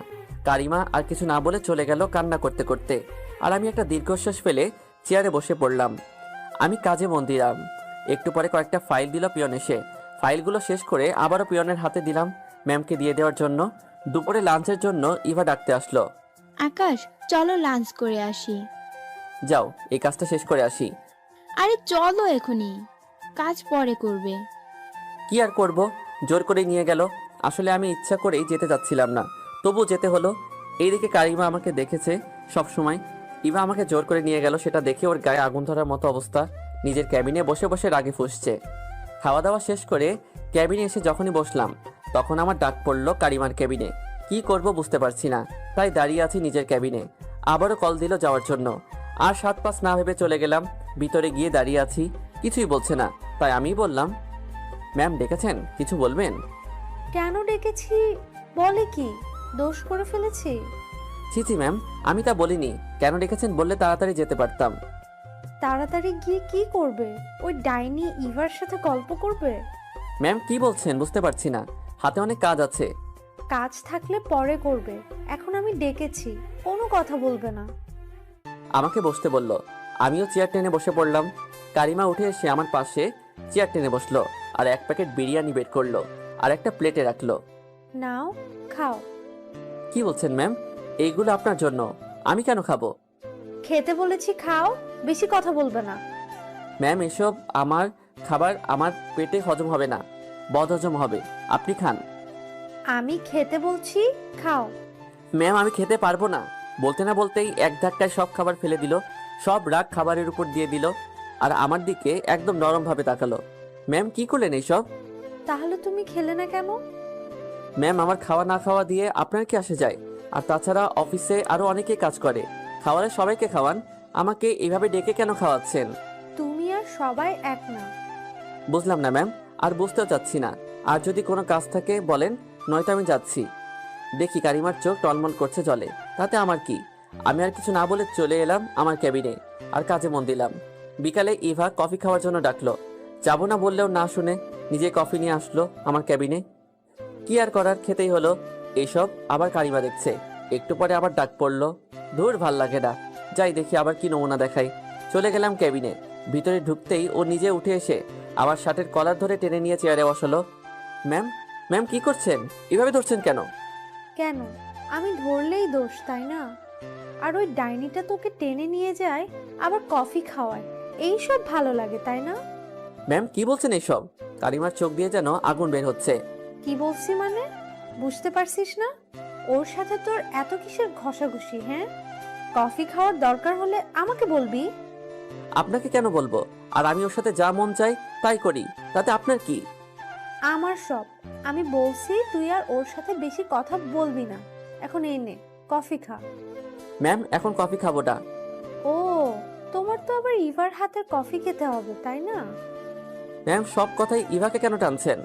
কারিমা আর কিছু না বলে চলে গেল কান্না করতে করতে। আর আমি একটা দীর্ঘশ্বাস ফেলে চেয়ারে বসে পড়লাম। আমি কাজে মন দিলাম। একটু পরে কয়েকটা ফাইল দিল পিয়ন এসে। ফাইলগুলো শেষ করে আবারও পিয়নের হাতে দিলাম ম্যামকে দিয়ে দেওয়ার জন্য। দুপুরে লাঞ্চের জন্য ইভা ডাকতে আসলো। আকাশ, চলো লাঞ্চ করে আসি। যাও, এই কাজটা শেষ করে আসি। আরে চলো এখনই, কাজ পরে করবে। কি আর করব, জোর করে নিয়ে গেল। আসলে আমি ইচ্ছা করেই যেতে যাচ্ছিলাম না, তবু যেতে হলো। এইদিকে কারিমা আমাকে দেখেছে সব সময়, ইভা আমাকে জোর করে নিয়ে গেল। সেটা দেখে ওর গায়ে আগুন ধরার মতো অবস্থা। নিজের ক্যাবিনে বসে বসে রাগে ফুঁসছে। খাওয়া দাওয়া শেষ করে ক্যাবিনে এসে যখনই বসলাম, তখন আমার ডাক পড়লো কারিমার ক্যাবিনে। কি করব বুঝতে পারছি না, তাই দাঁড়িয়ে আছি নিজের ক্যাবিনে। আবারও কল দিল যাওয়ার জন্য। আর 7-5 না ভেবে চলে গেলাম। ভিতরে গিয়ে দাঁড়িয়ে আছি, কিছুই বলছে না। তাই আমি বললাম, ম্যাম ডেকেছেন, কিছু বলবেন? কেন ডেকেছি? বলে কি, দোষ করে ফেলেছি? ছি ছি ম্যাম, আমি তা বলিনি। কেন ডেকেছেন বললে তাড়াতাড়ি যেতে পারতাম। তাড়াতাড়ি গিয়ে কি করবে? ওই ডাইনি ইভার সাথে গল্প করবে? ম্যাম কি বলছেন বুঝতে পারছি না, হাতে অনেক কাজ আছে। কাজ থাকলে পরে করবে, এখন আমি ডেকেছি, কোনো কথা বলবে না। আমাকে বসতে বলল। আমিও চেয়ার টেনে বসে পড়লাম। কারিমা উঠে এসে আমার পাশে চেয়ার টেনে বসলো আর এক প্যাকেট বিরিয়ানি বের করলো আর একটা প্লেটে রাখলো। নাও, খাও। কি বলছেন ম্যাম? এইগুলো আপনার জন্য, আমি কেন খাবো? খেতে বলেছি, খাও, বেশি কথা বলবে না। ম্যাম এসব আমার খাবার, আমার পেটে হজম হবে না, বদহজম হবে। আপনি খান। আমি খেতে বলছি, খাও। ম্যাম আমি খেতে পারবো না। বলতে না বলতেই এক ধাক্কায় সব খাবার ফেলে দিল। সব রাগ খাবারের উপর দিয়ে দিল আর আমার দিকে একদম নরমভাবে তাকালো। ম্যাম কি করলেন এইসব? তাহলে তুমি খেলে না কেন? ম্যাম আমার খাওয়া না খাওয়া দিয়ে আপনার কি আসে যায়? আর তাছাড়া অফিসে আরো অনেকেই কাজ করে, খাওয়ারে সবাইকে খাওয়ান, আমাকে এইভাবে ডেকে কেন খাওয়াচ্ছেন? তুমি আর সবাই এক না। বুঝলাম না ম্যাম, আর বুঝতেও চাচ্ছি না। আর যদি কোনো কাজ থাকে বলেন, নয়তো আমি যাচ্ছি। দেখি কারিমার চোখ টলমল করছে জলে, তাতে আমার কি? আমি আর কিছু না বলে চলে এলাম আমার ক্যাবিনে আর কাজে মন দিলাম। বিকালে ইভা কফি খাওয়ার জন্য ডাকলো। যাবো না বললেও না শুনে নিজে কফি নিয়ে আসলো আমার ক্যাবিনে। কি আর করার, খেতেই হলো। এইসব আবার কারিমা দেখছে। একটু পরে আবার ডাক পড়লো। ধুর, ভাল লাগে না, যাই দেখি আবার কি নমুনা দেখাই। চলে গেলাম ক্যাবিনে। ভিতরে ঢুকতেই ও নিজে উঠে এসে আমার শার্টের কলার ধরে টেনে নিয়ে চেয়ারে বসালো। ম্যাম, ম্যাম কি করছেন? এভাবে ধরছেন কেন? কেন? আমি ধরলেই দোষ, তাই না? আর ওই ডাইনিটা তোকে টেনে নিয়ে যায়, আবার কফি খাওয়ায়, এই সব ভালো লাগে, তাই না? ম্যাম কি বলছেন এইসব? কারিমার চোখ দিয়ে যেন আগুন বের হচ্ছে। কি বলছি মানে? বুঝতে পারছিস না? ওর সাথে তোর এত কিসের ঘষাঘষি? হ্যাঁ, কফি খাওয়ার দরকার হলে আমাকে বলবি। আপনাকে কেন বলবো? আর আমি ওর সাথে যা মন চাই তাই করি, তাতে আপনার কি? আমার সব। আমি বলছি তুই আর ওর সাথে বেশি কথা বলবি না। এখন এই নে, কফি খা। ম্যাম এখন কফি খাবো না। ও, তোমার তো আবার ইভার হাতের কফি খেতে হবে, তাই না? ম্যাম সব কথাই ইভাকে কেন টানছেন?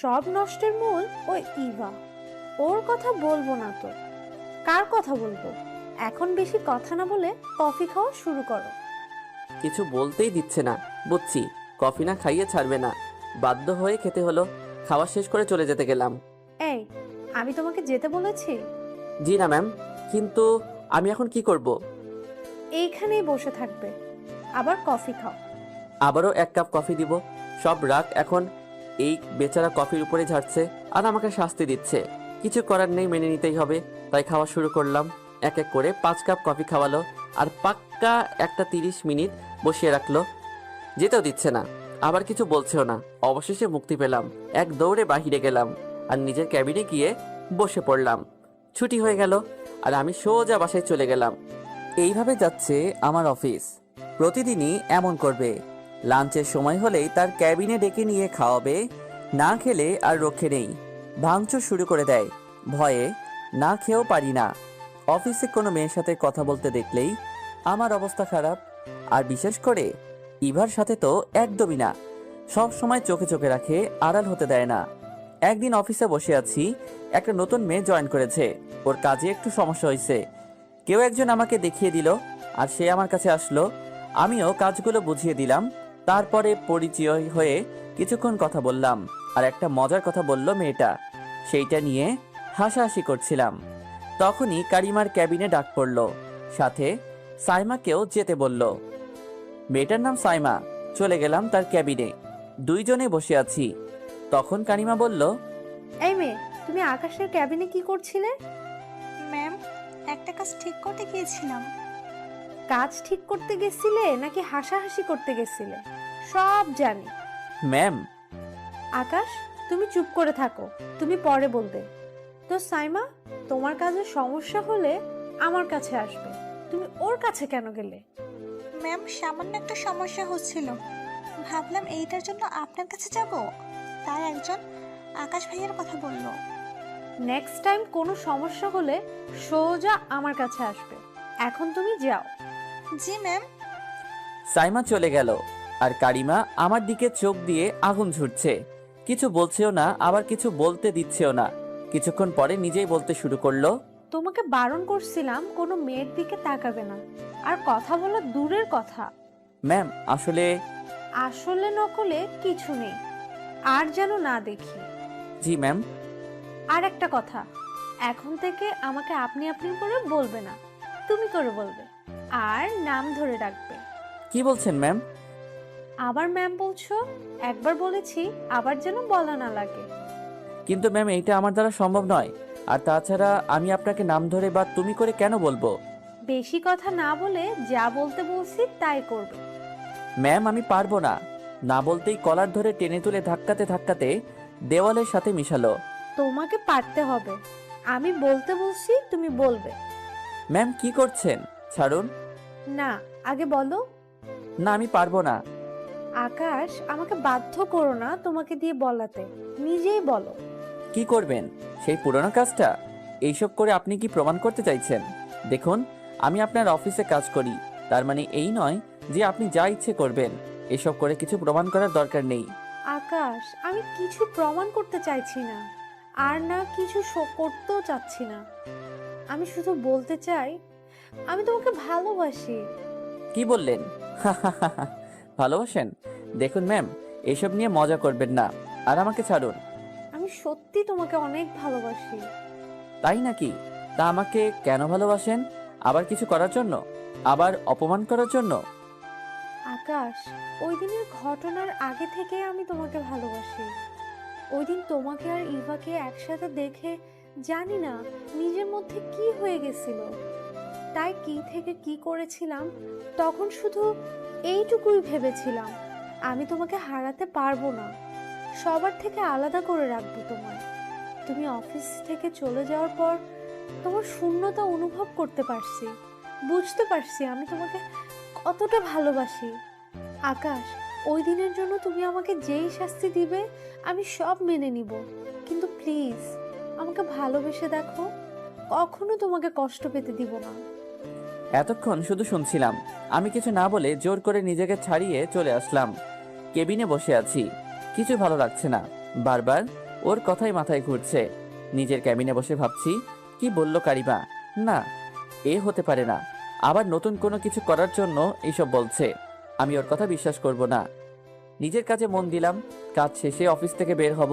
সব নষ্টের মূল ওই ইভা। ওর কথা বলবো না তো কার কথা বলবো? এখন বেশি কথা না বলে কফি খাওয়া শুরু করো। কিছু বলতেই দিচ্ছে না, বুঝছি কফি না খাইয়ে ছাড়বে না। বাধ্য হয়ে খেতে হলো। খাওয়া শেষ করে চলে যেতে গেলাম। এই, আমি তোমাকে যেতে বলেছি? জি না ম্যাম, কিন্তু আমি এখন কি করব? এইখানেই বসে থাকবে, আবার কফি খাও। আবারও 1 কাপ কফি দিব। সব রাগ এখন এই বেচারা কফির উপরে ঝাড়ছে আর আমাকে শাস্তি দিচ্ছে। কিছু করার নেই, মেনে নিতেই হবে। তাই খাওয়া শুরু করলাম। এক এক করে 5 কাপ কফি খাওয়ালো আর পাক্কা একটা 30 মিনিট বসিয়ে রাখলো। যেতেও দিচ্ছে না, আবার কিছু বলছেও না। অবশেষে মুক্তি পেলাম। এক দৌড়ে বাহিরে গেলাম আর নিজের ক্যাবিনে গিয়ে বসে পড়লাম। ছুটি হয়ে গেল আর আমি সোজা বাসায় চলে গেলাম। এইভাবে যাচ্ছে আমার অফিস। প্রতিদিনই এমন করবে। লাঞ্চের সময় হলেই তার ক্যাবিনে ডেকে নিয়ে খাওয়াবে, না খেলে আর রক্ষে নেই। ভাঙচুর শুরু করে দেয়। ভয়ে না খেয়েও পারি না। অফিসে কোনো মেয়ের সাথে কথা বলতে দেখলেই আমার অবস্থা খারাপ। আর বিশেষ করে ইভার সাথে তো একদমই না। সব সময় চোখে চোখে রাখে, আড়াল হতে দেয় না। একদিন অফিসে বসে আছি, একটা নতুন মেয়ে জয়েন করেছে। ওর কাজে একটু সমস্যা হয়েছে। কেউ একজন আমাকে দেখিয়ে দিল আর সে আমার কাছে আসলো। আমিও কাজগুলো বুঝিয়ে দিলাম। তারপরে পরিচয় হয়ে কিছুক্ষণ কথা বললাম। আর একটা মজার কথা বলল মেয়েটা, সেইটা নিয়ে হাসাহাসি করছিলাম। তখনই কারিমার ক্যাবিনে ডাক পড়ল, সাথে সাইমাকেও যেতে বলল। মেয়েটার নাম সাইমা। চলে গেলাম তার ক্যাবিনে। দুইজনে বসে আছি। তখন কারিমা বলল, এই মেয়ে, তুমি আকাশের ক্যাবিনে কি করছিলে? ম্যাম, একটা কাজ ঠিক করতে গিয়েছিলাম। কাজ ঠিক করতে গেছিলে নাকি হাসাহাসি করতে গেছিলে? সব জানি। ম্যাম। আকাশ, তুমি চুপ করে থাকো, তুমি পরে বলবে। তো সাইমা, তোমার কাজে সমস্যা হলে আমার কাছে আসবে, তুমি ওর কাছে কেন গেলে? ম্যাম, সামান্য একটা সমস্যা হচ্ছিল, ভাবলাম এইটার জন্য আপনার কাছে যাব, তাই একজন আকাশ ভাইয়ের কথা বলল। নেক্সট টাইম কোনো সমস্যা হলে সোজা আমার কাছে আসবে। এখন তুমি যাও। জি ম্যাম। সাইমা চলে গেল আর কারিমা আমার দিকে চোখ দিয়ে আগুন ঝুরছে। কিছু বলছেও না, আবার কিছু বলতে দিচ্ছেও না। কিছুক্ষণ পরে নিজেই বলতে শুরু করলো, তোমাকে বারণ করছিলাম কোনো মেয়ের দিকে তাকাবে না, আর কথা বলা দূরের কথা। ম্যাম আসলে। আসলে নকলে কিছু নেই, আর যেন না দেখি। জি ম্যাম। আর একটা কথা, এখন থেকে আমাকে আপনি আপনি করে বলবে না, তুমি করে বলবে, আর নাম ধরে ডাকবে। কি বলছেন ম্যাম? আবার ম্যাম বলছো? একবার বলেছি, আবার যেন বলা না লাগে। কিন্তু ম্যাম এইটা আমার দ্বারা সম্ভব নয়। আর তাছাড়া আমি আপনাকে নাম ধরে বা তুমি করে কেন বলবো? বেশি কথা না বলে যা বলতে বলছি তাই করবে। ম্যাম আমি পারবো না। না বলতেই কলার ধরে টেনে তুলে ধাক্কাতে ধাক্কাতে দেওয়ালের সাথে মিশালো। তোমাকে পারতে হবে, আমি বলতে বলছি তুমি বলবে। ম্যাম কি করছেন? ছাড়ুন। না, আগে বলো। না আমি পারবো না। আকাশ, আমাকে বাধ্য করো না তোমাকে দিয়ে বলাতে, নিজেই বলো। কি করবেন? সেই পুরনো কাজটা? এইসব করে আপনি কি প্রমাণ করতে চাইছেন? দেখুন, আমি আপনার অফিসে কাজ করি, তার মানে এই নয় যে আপনি যা ইচ্ছে করবেন। এসব করে কিছু প্রমাণ করার দরকার নেই। আকাশ, আমি কিছু প্রমাণ করতে চাইছি না, আর না কিছু শো করতেও চাচ্ছি না। আমি শুধু বলতে চাই, আমি তোমাকে ভালোবাসি। কি বললেন? ভালোবাসেন? দেখুন ম্যাম, এসব নিয়ে মজা করবেন না, আর আমাকে ছাড়ুন। আমি সত্যি তোমাকে অনেক ভালোবাসি। তাই নাকি? তা আমাকে কেন ভালোবাসেন? আবার কিছু করার জন্য? আবার অপমান করার জন্য? আকাশ, ওই দিনের ঘটনার আগে থেকে আমি তোমাকে ভালোবাসি। ওই দিন তোমাকে আর ইভাকে একসাথে দেখে জানি না নিজের মধ্যে কি হয়ে গেছিল, তাই কি থেকে কি করেছিলাম, তখন শুধু এইটুকুই ভেবেছিলাম, আমি তোমাকে হারাতে পারবো না, সবার থেকে আলাদা করে রাখবো তোমায়। তুমি অফিস থেকে চলে যাওয়ার পর তোমার শূন্যতা অনুভব করতে পারছি, বুঝতে পারছি আমি তোমাকে কতটা ভালোবাসি। আকাশ, ওই দিনের জন্য তুমি আমাকে যেই শাস্তি দিবে আমি সব মেনে নিব, কিন্তু প্লিজ আমাকে ভালোবেসে দেখো, কখনো তোমাকে কষ্ট পেতে দিব না। এতক্ষণ শুধু শুনছিলাম। আমি কিছু না বলে জোর করে নিজেকে ছাড়িয়ে চলে আসলাম। কেবিনে বসে আছি, কিছু ভালো লাগছে না। বারবার ওর কথাই মাথায় ঘুরছে। নিজের ক্যাবিনে বসে ভাবছি, কি বলল কারিমা? না, এ হতে পারে না। আবার নতুন কোনো কিছু করার জন্য এইসব বলছে। আমি ওর কথা বিশ্বাস করব না। নিজের কাজে মন দিলাম। কাজ শেষে অফিস থেকে বের হব।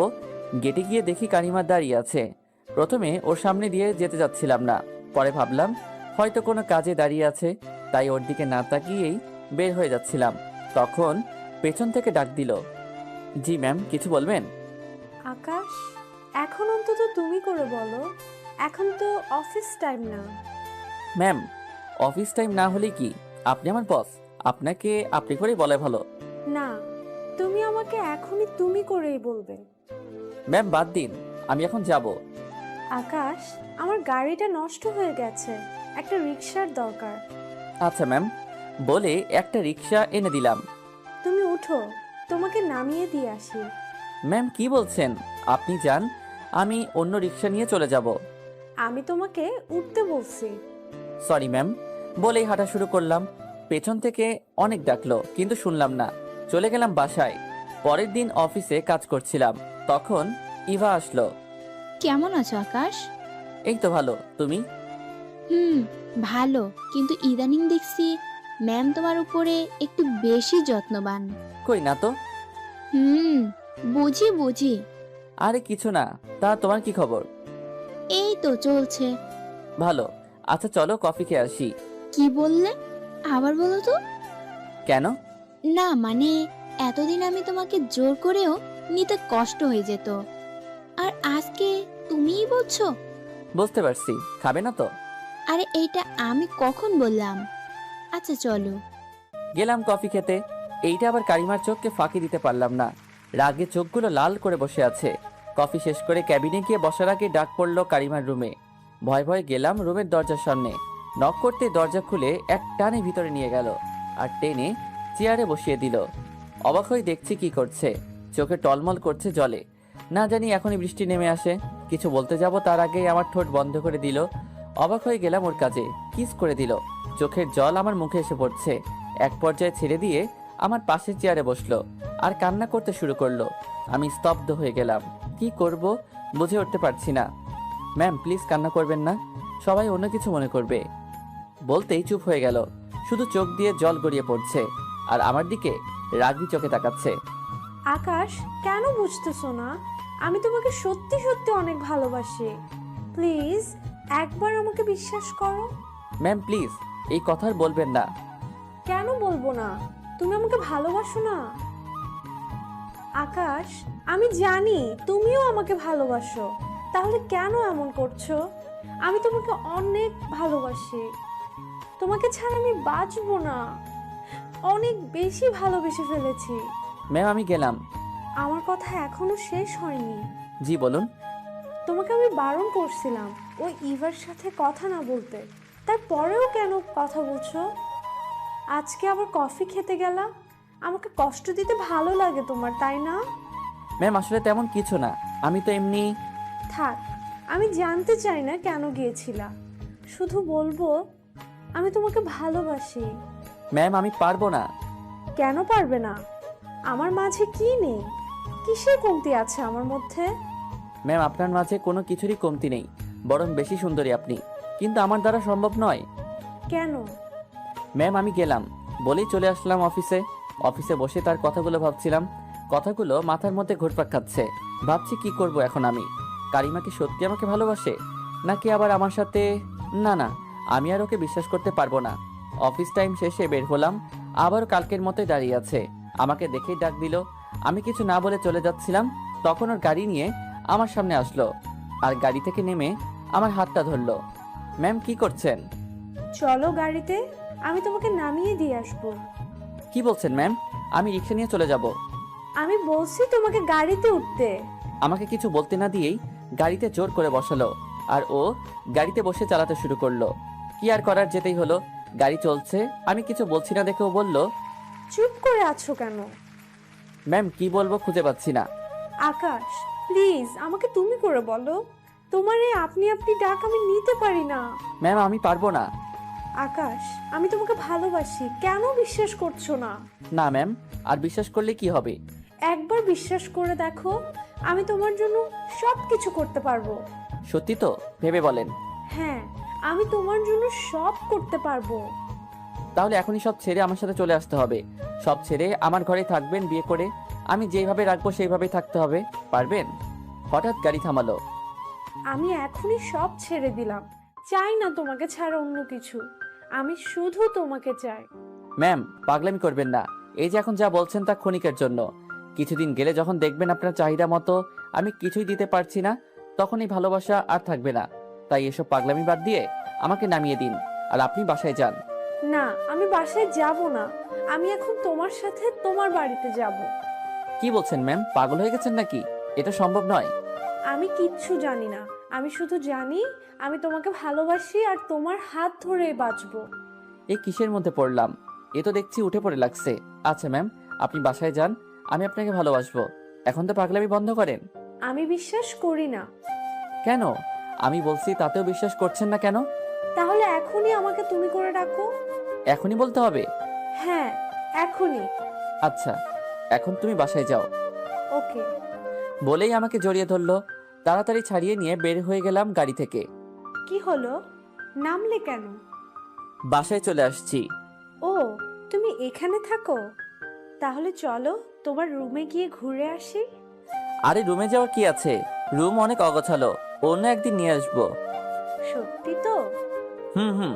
গেটে গিয়ে দেখি কারিমা দাঁড়িয়ে আছে। প্রথমে ওর সামনে দিয়ে যেতে যাচ্ছিলাম না, পরে ভাবলাম হয়তো কোনো কাজে দাঁড়িয়ে আছে, তাই ওর দিকে না তাকিয়েই বের হয়ে যাচ্ছিলাম। তখন পেছন থেকে ডাক দিল, জি ম্যাম, কিছু বলবেন? আকাশ, এখন অন্তত তুমি করে বলো, এখন তো অফিস টাইম না। ম্যাম, অফিস টাইম না হলে কি? আপনি আমার বস, আপনাকে আপনি করেই বলে ভালো। না, তুমি আমাকে এখনই তুমি করেই বলবে। ম্যাম বাদ দিন, আমি এখন যাব। আকাশ, আমার গাড়িটা নষ্ট হয়ে গেছে, একটা রিক্সার দরকার। আচ্ছা ম্যাম, বলে একটা রিক্সা এনে দিলাম। তুমি উঠো, তোমাকে নামিয়ে দিয়ে আসি। ম্যাম কি বলছেন? আপনি যান, আমি অন্য রিক্সা নিয়ে চলে যাব। আমি তোমাকে উঠতে বলছি। সরি ম্যাম বলেই হাঁটা শুরু করলাম। পেছন থেকে অনেক ডাকলো কিন্তু শুনলাম না, চলে গেলাম বাসায়। পরের দিন অফিসে কাজ করছিলাম, তখন ইভা আসলো। কেমন আছো আকাশ? এই তো ভালো, তুমি? ভালো, কিন্তু ইদানিং দেখছি ম্যাম তোমার উপরে একটু বেশি যত্নবান। কই না তো। বুঝি বুঝি। আরে কিছু না, তা তোমার কি খবর? এই তো চলছে। ভালো। আচ্ছা চলো কফি খেয়ে আসি। কি বললে? আবার বলো তো। কেন? না মানে, এতদিন আমি তোমাকে জোর করেও নিতে কষ্ট হয়ে যেত, আর আজকে তুমিই বলছো। বুঝতে পারছি, খাবে না তো? আরে এইটা আমি কখন বললাম? আচ্ছা চলো। গেলাম কফি খেতে। এইটা আবার কারিমার চোখকে ফাঁকি দিতে পারলাম না, রাগে চোখগুলো লাল করে বসে আছে। কফি শেষ করে ক্যাবিনে গিয়ে বসার আগে ডাক পড়লো কারিমার রুমে। ভয় ভয়ে গেলাম রুমের দরজার সামনে। নক করতে দরজা খুলে এক টানে ভিতরে নিয়ে গেল আর টেনে চেয়ারে বসিয়ে দিল। অবাক হয়ে দেখছি কি করছে, চোখে টলমল করছে জলে। না জানি এখনই বৃষ্টি নেমে আসে। কিছু বলতে যাব তার আগেই আমার ঠোঁট বন্ধ করে দিল। অবাক হয়ে গেলাম ওর কাজে, কিস করে দিল। চোখের জল আমার মুখে এসে পড়ছে। এক পর্যায়ে ছেড়ে দিয়ে আমার পাশের চেয়ারে বসলো আর কান্না করতে শুরু করলো। আমি স্তব্ধ হয়ে গেলাম, কি করব বুঝে উঠতে পারছি না। ম্যাম প্লিজ কান্না করবেন না, সবাই অন্য কিছু মনে করবে। বলতেই চুপ হয়ে গেল, শুধু চোখ দিয়ে জল গড়িয়ে পড়ছে আর আমার দিকে রাগি চোখে তাকাচ্ছে। আকাশ, কেন বুঝতেছো না? আমি তোমাকে সত্যি সত্যি অনেক ভালোবাসি। প্লিজ একবার আমাকে বিশ্বাস করো। ম্যাম প্লিজ এই কথা আর বলবেন না। কেন বলবো না? তুমি আমাকে ভালোবাসো না? আকাশ, আমি জানি তুমিও আমাকে ভালোবাসো, তাহলে কেন এমন করছো? আমি তোমাকে অনেক ভালোবাসি, তোমাকে ছাড়া আমি বাঁচবো না। অনেক বেশি ভালোবেসে ফেলেছি। ম্যাম আমি গেলাম। আমার কথা এখনো শেষ হয়নি। জি বলুন। তোমাকে আমি বারণ করছিলাম ওই ইভার সাথে কথা না বলতে, তারপরেও কেন কথা বলছো? আজকে আবার কফি খেতে গেলা, আমাকে কষ্ট দিতে ভালো লাগে তোমার, তাই না? ম্যাম আসলে তেমন কিছু না, আমি তো এমনি। থাক, আমি জানতে চাই না কেন গিয়েছিলা, শুধু বলবো আমি তোমাকে ভালোবাসি। ম্যাম আমি পারবো না। কেন পারবে না? আমার মাঝে কি নেই? কিসের কমতি আছে আমার মধ্যে? ম্যাম আপনার মাঝে কোনো কিছুরই কমতি নেই, বরং বেশি সুন্দরী আপনি, কিন্তু আমার দ্বারা সম্ভব নয়। কেন? ম্যাম আমি গেলাম বলেই চলে আসলাম অফিসে। অফিসে বসে তার কথাগুলো ভাবছিলাম, কথাগুলো মাথার মধ্যে ঘুরপাক খাচ্ছে। ভাবছি কি করব এখন আমি। কারিমা কি সত্যি আমাকে ভালোবাসে, নাকি আবার আমার সাথে? না না, আমি আর ওকে বিশ্বাস করতে পারবো না। অফিস টাইম শেষে বের হলাম, আবারও কালকের মতোই দাঁড়িয়ে আছে। আমাকে দেখেই ডাক দিল। আমি কিছু না বলে চলে যাচ্ছিলাম, তখন ওর গাড়ি নিয়ে আমার সামনে আসলো আর গাড়ি থেকে নেমে আমার হাতটা ধরলো। ম্যাম কি করছেন? চলো গাড়িতে, আমি তোমাকে নামিয়ে দিয়ে আসবো। কি বলছেন ম্যাম? আমি রিক্সা নিয়ে চলে যাব। আমি বলছি তোমাকে গাড়িতে উঠতে। আমাকে কিছু বলতে না দিয়েই গাড়িতে জোর করে বসালো আর ও গাড়িতে বসে চালাতে শুরু করলো। কি আর করার, যেতেই হলো। গাড়ি চলছে, আমি কিছু বলছি না দেখে ও বলল, চুপ করে আছো কেন? ম্যাম কি বলবো খুঁজে পাচ্ছি না। আকাশ প্লিজ আমাকে তুমি করে বলো, তোমার এই আপনি আপনি ডাক আমি নিতে পারি না। ম্যাম আমি পারবো না। আকাশ, আমি তোমাকে ভালোবাসি, কেন বিশ্বাস করছো না? না ম্যাম, আর বিশ্বাস করলে কি হবে? একবার বিশ্বাস করে দেখো, আমি তোমার জন্য সব কিছু করতে পারবো। সত্যি তো? ভেবে বলেন। হ্যাঁ, আমি তোমার জন্য সব করতে পারবো। তাহলে এখনই সব ছেড়ে আমার সাথে চলে আসতে হবে। সব ছেড়ে আমার ঘরে থাকবেন বিয়ে করে। আমি যেভাবে রাখবো সেইভাবেই থাকতে হবে, পারবেন? হঠাৎ গাড়ি থামালো। আমি এখনই সব ছেড়ে দিলাম, চাই না তোমাকে ছাড়া অন্য কিছু, আমি শুধু তোমাকে চাই। ম্যাম পাগলামি করবেন না, এই যে এখন যা বলছেন তা ক্ষণিকের জন্য। কিছুদিন গেলে যখন দেখবেন আপনার চাহিদা মতো আমি কিছুই দিতে পারছি না, তখন এই ভালোবাসা আর থাকবে না। তাই এসব পাগলামি বাদ দিয়ে আমাকে নামিয়ে দিন আর আপনি বাসায় যান। না, আমি বাসায় যাব না, আমি এখন তোমার সাথে তোমার বাড়িতে যাব। কি বলছেন ম্যাম, পাগল হয়ে গেছেন নাকি? এটা সম্ভব নয়। আমি কিচ্ছু জানি না, আমি শুধু জানি আমি তোমাকে ভালোবাসি আর তোমার হাত ধরে বাঁচবো। এই কিসের মধ্যে পড়লাম, এ তো দেখছি উঠে পড়ে লাগছে। আচ্ছা ম্যাম আপনি বাসায় যান, আমি আপনাকে ভালোবাসবো। এখন তো পাগলামি বন্ধ করেন। আমি বিশ্বাস করি না। কেন? আমি বলছি তাতেও বিশ্বাস করছেন না কেন? তাহলে এখনই আমাকে তুমি করে ডাকো। এখনই বলতে হবে? হ্যাঁ, এখনই। আচ্ছা, এখন তুমি বাসায় যাও। ওকে। বলেই আমাকে জড়িয়ে ধরলো। তাড়াতাড়ি ছাড়িয়ে নিয়ে বের হয়ে গেলাম গাড়ি থেকে। কি হলো? নামলে কেন? বাসায় চলে আসছি। ও, তুমি এখানে থাকো? তাহলে চলো তোমার রুমে গিয়ে ঘুরে আসি। আরে রুমে যাওয়ার কি আছে? রুম অনেক অগোছালো, অন্য একদিন নিয়ে আসবো। সত্যি তো? হুম।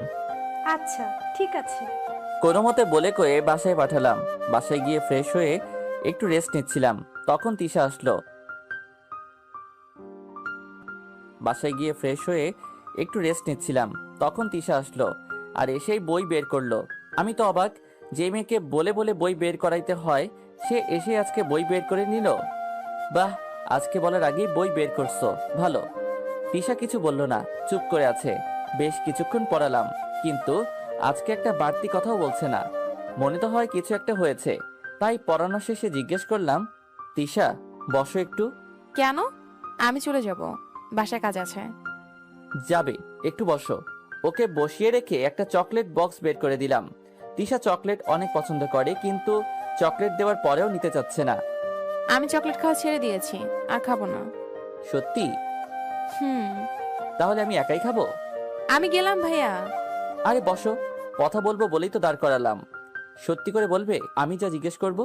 আচ্ছা, ঠিক আছে। কোনো মতে বলে কয়ে বাসায় পাঠালাম। বাসায় গিয়ে ফ্রেশ হয়ে একটু রেস্ট নিচ্ছিলাম, তখন তিশা আসলো। আর এসেই বই বের করলো। আমি তো অবাক, যে মেয়েকে বলে বলে বই বের করাইতে হয় সে এসে আজকে বই বের করে নিল। বাহ, আজকে বলার আগেই বই বের করছো, ভালো। তিশা কিছু বলল না, চুপ করে আছে। বেশ কিছুক্ষণ পড়ালাম, কিন্তু আজকে একটা বাড়তি কথাও বলছে না। মনে তো হয় কিছু একটা হয়েছে, তাই পড়ানো শেষে জিজ্ঞেস করলাম, তিশা বসো একটু। কেন? আমি চলে যাব, বাসায় কাজ আছে। যাবে, একটু বসো। ওকে বসিয়ে রেখে একটা চকলেট বক্স বের করে দিলাম। তিশা চকলেট অনেক পছন্দ করে, কিন্তু চকলেট দেওয়ার পরেও নিতে চাচ্ছে না। আমি চকলেট খাওয়া ছেড়ে দিয়েছি, আর খাবো না। সত্যি? হুম। তাহলে আমি একাই খাবো? আমি গেলাম ভাইয়া। আরে বসো, কথা বলবো বলেই তো দাঁড় করালাম। সত্যি করে বলবে আমি যা জিজ্ঞেস করব?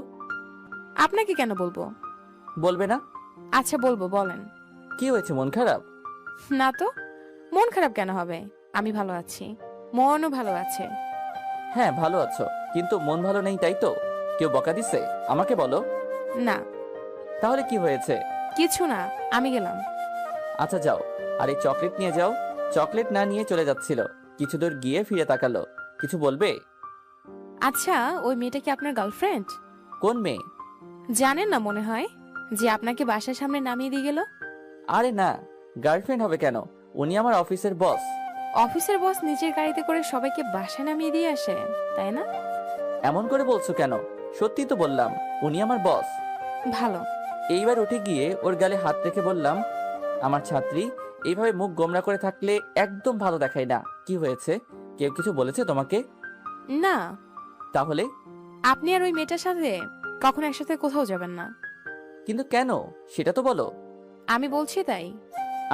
আপনাকে কেন বলবো? বলবে না? আচ্ছা বলবো, বলেন। কি হয়েছে, মন খারাপ? না তো, মন খারাপ কেন হবে? আমি ভালো আছি, মনও ভালো আছে। হ্যাঁ ভালো আছো, কিন্তু মন ভালো নেই, তাই তো? কেউ বকা দিছে? আমাকে বলো। না, তাহলে কি হয়েছে? কিছু না, আমি গেলাম। আচ্ছা যাও, আর এই চকলেট নিয়ে যাও। চকলেট না নিয়ে চলে যাচ্ছিল, কিছু দূর গিয়ে ফিরে তাকালো। কিছু বলবে? আচ্ছা, ওই মেয়েটা কি আপনার গার্লফ্রেন্ড? কোন মেয়ে? জানেন না মনে হয়, যে আপনাকে বাসার সামনে নামিয়ে দিয়ে গেল। আরে না, গার্লফ্রেন্ড হবে কেন? উনি আমার অফিসের বস। অফিসের বস নিজের গাড়িতে করে সবাইকে বাসায় নামিয়ে দিয়ে আসে, তাই না? এমন করে বলছো কেন? সত্যি তো বললাম, উনি আমার বস। ভালো। এইবার উঠে গিয়ে ওর গালে হাত রেখে বললাম, আমার ছাত্রী, এইভাবে মুখ গোমরা করে থাকলে একদম ভালো দেখায় না। কি হয়েছে? কেউ কিছু বলেছে তোমাকে? না, তাহলে? আপনি আর ওই মেয়েটার সাথে কখনো একসাথে কোথাও যাবেন না। কিন্তু কেন, সেটা তো বলো। আমি বলছি তাই।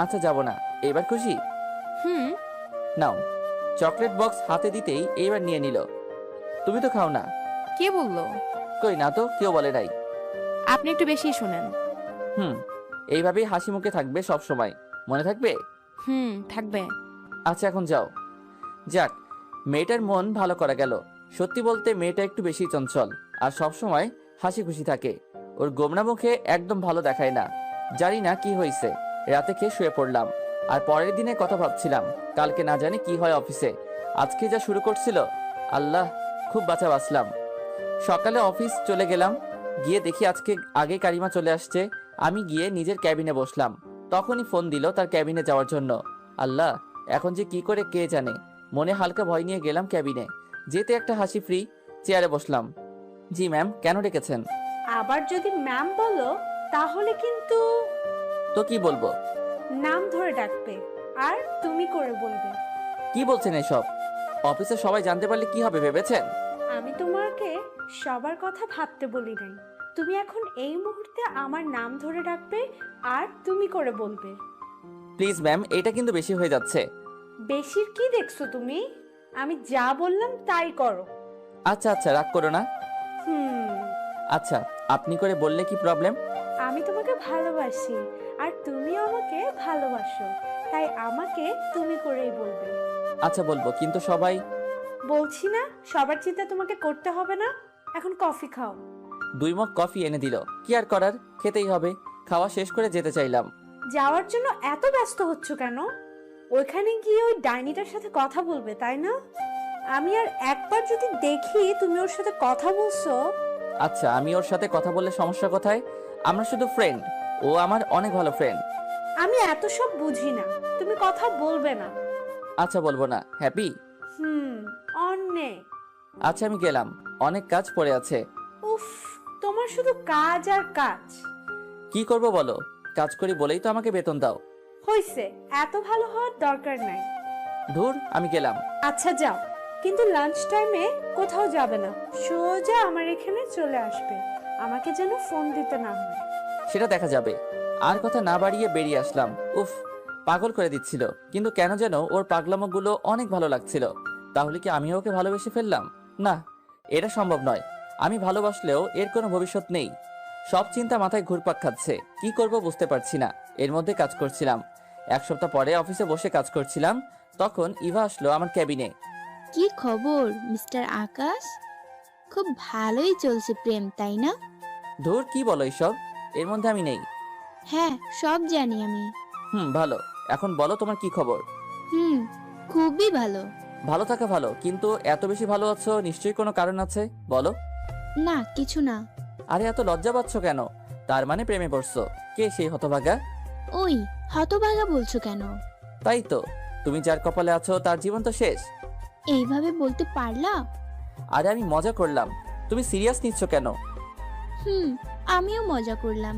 আচ্ছা যাব না, এবার খুশি? হুম। নাও। চকলেট বক্স হাতে দিতেই এইবার নিয়ে নিল। তুমি তো খাও না। কে বললো? কই না তো, কেউ বলে নাই। আপনি একটু বেশি শুনেন। হুম, এইভাবেই হাসি মুখে থাকবে সব সময়, মনে থাকবে? হুম, থাকবে। আচ্ছা এখন যাও। যাক, মেয়েটার মন ভালো করা গেল। সত্যি বলতে মেয়েটা একটু বেশি চঞ্চল, আর সব সময় হাসি খুশি থাকে। ওর গোমরা মুখে একদম ভালো দেখায় না। জানি না কি হয়েছে, রাতে খেয়ে শুয়ে পড়লাম। আর পরের দিনের কথা ভাবছিলাম, কালকে না জানি কি হয় অফিসে। আজকে যা শুরু করছিল, আল্লাহ, খুব বাঁচা বাঁচলাম। সকালে অফিস চলে গেলাম, গিয়ে দেখি আজকে আগে কারিমা চলে আসছে। আমি গিয়ে নিজের ক্যাবিনে বসলাম, তখনই ফোন দিল তার ক্যাবিনে যাওয়ার জন্য। আল্লাহ, এখন যে কি করে কে জানে। মনে হালকা ভয় নিয়ে গেলাম ক্যাবিনে। যেতে একটা হাসি ফ্রি চেয়ারে বসলাম। জি ম্যাম, কেন ডেকেছেন? আবার যদি ম্যাম বলো তাহলে কিন্তু তো কি বলবো? নাম ধরে ডাকবে, আর তুমি করে বলবে। কি বলছেন এসব? অফিসে সবাই জানতে পারলে কি হবে ভেবেছেন? আমি তোমাকে সবার কথা ভাবতে বলি নাই। তুমি এখন এই মুহূর্তে আমার নাম ধরে ডাকবে, আর তুমি করে বলবে। প্লিজ ম্যাম, এটা কিন্তু বেশি হয়ে যাচ্ছে। বেশির কি দেখছো তুমি? আমি যা বললাম তাই করো। আচ্ছা আচ্ছা, রাগ করো না। হুম। আচ্ছা, আপনি করে বললে কি প্রবলেম? আমি তোমাকে ভালোবাসি, আর তুমিও আমাকে ভালোবাসো, তাই আমাকে তুমি করেই বলবে। আচ্ছা বলবো, কিন্তু সবাই। বলছি না, সবার চিন্তা তোমাকে করতে হবে না। এখন কফি খাও। 2 মগ কফি এনে দিল। কি আর করার, খেতেই হবে। খাওয়া শেষ করে যেতে চাইলাম। যাওয়ার জন্য এত ব্যস্ত হচ্ছ কেন? ওইখানে গিয়ে ওই ডাইনিটার সাথে কথা বলবে, তাই না? আমি আর একবার যদি দেখি তুমি ওর সাথে কথা বলছো। আচ্ছা, আমি ওর সাথে কথা বললে সমস্যা কোথায়? আমরা শুধু ফ্রেন্ড, ও আমার অনেক ভালো ফ্রেন্ড। আমি এত সব বুঝি না, তুমি কথা বলবে না। আচ্ছা বলবো না, হ্যাপি? অনেক। আচ্ছা আমি গেলাম, অনেক কাজ পড়ে আছে। উফ, তোমার শুধু কাজ আর কাজ। কি করব বলো, কাজ করি বলেই তো আমাকে বেতন দাও। হইছে, এত ভালো হওয়ার দরকার নাই। ধুর, আমি গেলাম। আচ্ছা যাও, কিন্তু লাঞ্চ টাইমে কোথাও যাবে না, সোজা আমার এখানে চলে আসবে। আমাকে যেন ফোন দিতে না হয়। সেটা দেখা যাবে। আর কথা না বাড়িয়ে বেরিয়ে আসলাম। উফ, পাগল করে দিচ্ছিল, কিন্তু কেন যেন ওর পাগলামোগুলো অনেক ভালো লাগছিল। তাহলে কি আমিও ওকে ভালোবেসে ফেললাম? না, এটা সম্ভব নয়। আমি ভালোবাসলেও এর কোনো ভবিষ্যৎ নেই। সব চিন্তা মাথায় ঘুরপাক খাচ্ছে, কি করব বুঝতে পারছি না। এর মধ্যে কাজ করছিলাম। 1 সপ্তাহ পরে অফিসে বসে কাজ করছিলাম, তখন ইভা আসলো আমার ক্যাবিনে। কি খবর মিস্টার আকাশ? খুব ভালোই চলছে প্রেম, তাই না? ধুর, কি বলো এইসব? এর মধ্যে আমি নেই। হ্যাঁ, সব জানি আমি। ভালো। এখন বলো তোমার কি খবর? হুম, খুবই ভালো। ভালো থাকা ভালো, কিন্তু এত বেশি ভালো আছো, নিশ্চয়ই কোনো কারণ আছে, বলো। না, কিছু না। আরে এত লজ্জা পাচ্ছ কেন? তার মানে প্রেমে পড়ছো? কে সেই হতভাগা? ওই, হতভাগা বলছো কেন? তাই তো, তুমি যার কপালে আছো তার জীবন তো শেষ। এইভাবে বলতে পারলা? আরে আমি মজা করলাম, তুমি সিরিয়াস নিচ্ছ কেন? হুম, আমিও মজা করলাম।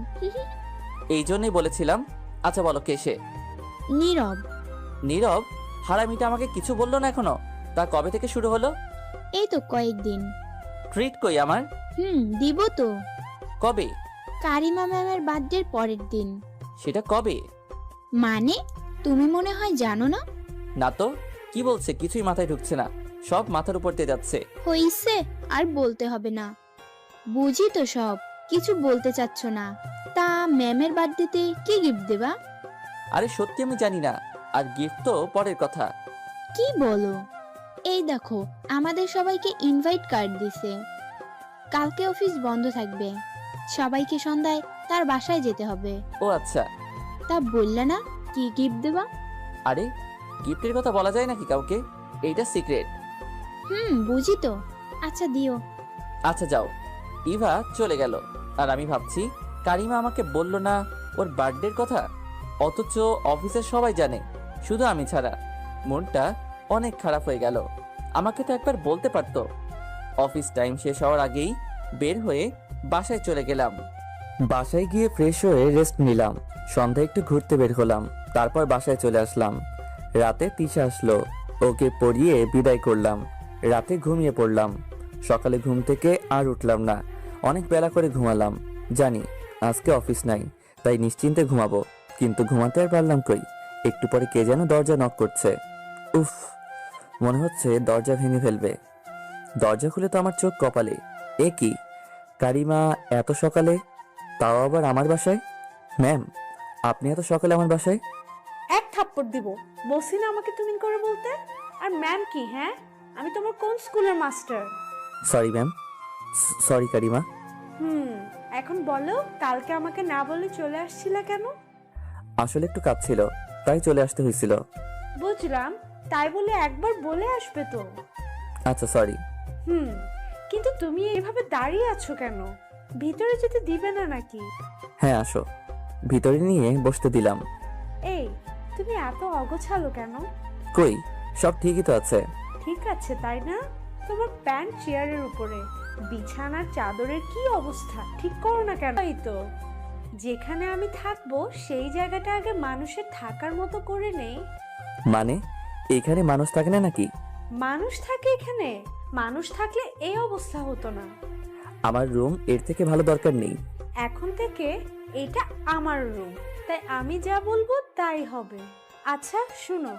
এই জন্যই বলেছিলাম। আচ্ছা বলো, কে সে? নীরব। নীরব? হারামিটা আমাকে কিছু বললো না এখনো। তা কবে থেকে শুরু হলো? এই তো কয়েকদিন। ট্রিট কই আমার? দিব তো। কবে? কারিমা ম্যামের বার্থডের পরের দিন। সেটা কবে? মানে, তুমি মনে হয় জানো না? না তো, কি বলছে কিছুই মাথায় ঢুকছে না, সব মাথার উপর দিয়ে যাচ্ছে। হইছে, আর বলতে হবে না। বুঝি তো সব, কিছু বলতে চাচ্ছ না। তা ম্যামের বার্থডেতে কি গিফট দেবা? আরে সত্যি আমি জানি না, আর গিফট তো পরের কথা। কি বলো? এই দেখো, আমাদের সবাইকে ইনভাইট কার্ড দিছে। কালকে অফিস বন্ধ থাকবে, সবাইকে সন্ধ্যায় তার বাসায় যেতে হবে। ও আচ্ছা। তা বললে না কি গিফট দেবা? আরে গিফটের কথা বলা যায় নাকি কাউকে? এইটা সিক্রেট। বুঝি তো। আচ্ছা দিও। আচ্ছা যাও। ইভা চলে গেল, আর আমি ভাবছি কারিমা আমাকে বলল না ওর বার্থডের কথা, অথচ অফিসের সবাই জানে, শুধু আমি ছাড়া। মনটা অনেক খারাপ হয়ে গেল। আমাকে তো একবার বলতে পারতো। অফিস টাইম শেষ হওয়ার আগেই বের হয়ে বাসায় চলে গেলাম। বাসায় গিয়ে ফ্রেশ হয়ে রেস্ট নিলাম। সন্ধ্যায় একটু ঘুরতে বের হলাম, তারপর বাসায় চলে আসলাম। রাতে তিশা আসলো, ওকে পড়িয়ে বিদায় করলাম। রাতে ঘুমিয়ে পড়লাম। সকালে ঘুম থেকে আর উঠলাম না, অনেক বেলা করে ঘুমালাম। জানি আজকে অফিস নাই, তাই নিশ্চিন্তে ঘুমাবো, কিন্তু ঘুমাতে আর পারলাম কই। একটু পরে কে যেন দরজা নক করছে। উফ, মনে হচ্ছে দরজা ভেঙে ফেলবে। দরজা খুলে তো আমার চোখ কপালে। এ কি, কারিমা এত সকালে, তাও আবার আমার বাসায়? ম্যাম, আপনি এত সকালে আমার বাসায়? এক থাপ্পড় দিব, বলছি না আমাকে তুমি করে বলতে। আর ম্যাম কি? হ্যাঁ, আমি তোমার কোন স্কুলের মাস্টার? সরি ম্যাম, সরি কারিমা। এখন বলো, কালকে আমাকে না বলে চলে আসছিলা কেন? আসলে একটু কাজ ছিল, তাই চলে আসতে হয়েছিল। বুঝলাম, তাই বলে একবার বলে আসবে তো। আচ্ছা সরি। কিন্তু তুমি এভাবে দাঁড়িয়ে আছো কেন? ভিতরে যেতে দিবে না নাকি? হ্যাঁ আসো, ভিতরে নিয়ে বসতে দিলাম। এই, তুমি এত অগোছালো কেন? কই, সব ঠিকই তো আছে। ঠিক আছে তাই না? তোমার প্যান্ট চেয়ারের উপরে, বিছানার চাদরের কি অবস্থা, ঠিক করো না কেন? এই তো, যেখানে আমি থাকবো সেই জায়গাটা আগে মানুষের থাকার মতো করে নেই। মানে এখানে মানুষ থাকে না নাকি? মানুষ থাকে এখানে, মানুষ থাকলে এই অবস্থা হতো না। আমার রুম এর থেকে ভালো দরকার নেই। এখন থেকে এটা আমার রুম, তাই আমি যা বলবো তাই হবে। আচ্ছা শুনো,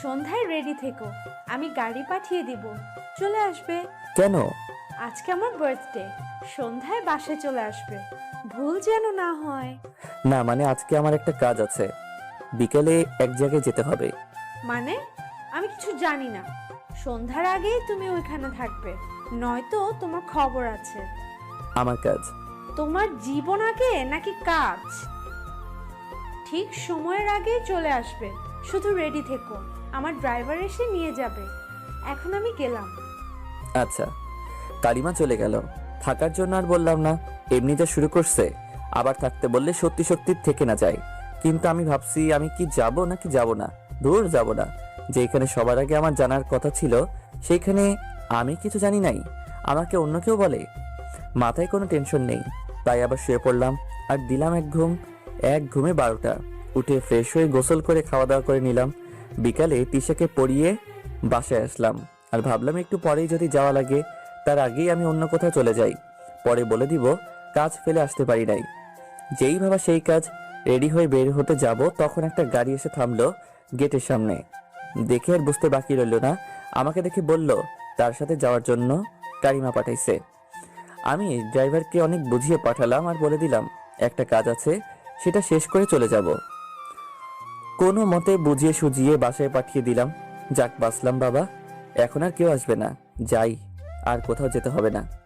সন্ধ্যায় রেডি থেকো, আমি গাড়ি পাঠিয়ে দিব, চলে আসবে। কেন? আজকে আমার বার্থডে, সন্ধ্যায় বাসায় চলে আসবে, ভুল যেন না হয়। না মানে আজকে আমার একটা কাজ আছে, বিকেলে এক জায়গায় যেতে হবে। মানে আমি কিছু জানি না, সন্ধ্যার আগেই তুমি ওইখানে থাকবে, নয়তো তোমার খবর আছে। আমার কাজ? তোমার জীবন আগে নাকি কাজ? ঠিক সময়ের আগেই চলে আসবে, শুধু রেডি থেকো, আমার ড্রাইভার এসে নিয়ে যাবে। এখন আমি গেলাম। আচ্ছা। কারিমা চলে গেল, থাকার জন্য আর বললাম না, এমনি যা শুরু করছে, আবার থাকতে বললে সত্যি সত্যি থেকে না যায়। কিন্তু আমি ভাবছি আমি কি যাব নাকি যাব না। দূর যাব না, যেখানে সবার আগে আমার জানার কথা ছিল সেইখানে আমি কিছু জানি নাই, আমাকে অন্য কেউ বলে। মাথায় কোনো টেনশন নেই, তাই আবার শুয়ে পড়লাম আর দিলাম এক ঘুম। এক ঘুমে 12টা। উঠে ফ্রেশ হয়ে গোসল করে খাওয়া দাওয়া করে নিলাম। বিকালে তিশাকে পড়িয়ে বাসায় আসলাম। আর ভাবলাম একটু পরেই যদি যাওয়া লাগে, তার আগেই আমি অন্য কোথাও চলে যাই। পরে বলে দিব কাজ ফেলে আসতে পারি নাই। যেই ভাবা সেই কাজ। রেডি হয়ে বের হতে যাব, তখন একটা গাড়ি এসে থামলো গেটের সামনে। দেখে আর বুঝতে বাকি রইল না, আমাকে দেখে বলল তার সাথে যাওয়ার জন্য কারিমা পাঠাইছে। আমি ড্রাইভারকে অনেক বুঝিয়ে পাঠালাম আর বলে দিলাম একটা কাজ আছে, সেটা শেষ করে চলে যাব। কোনো মতে বুঝিয়ে সুজিয়ে বাসায় পাঠিয়ে দিলাম। যাক বাঁচলাম বাবা, এখন আর কেউ আসবে না, যাই, আর কোথাও যেতে হবে না।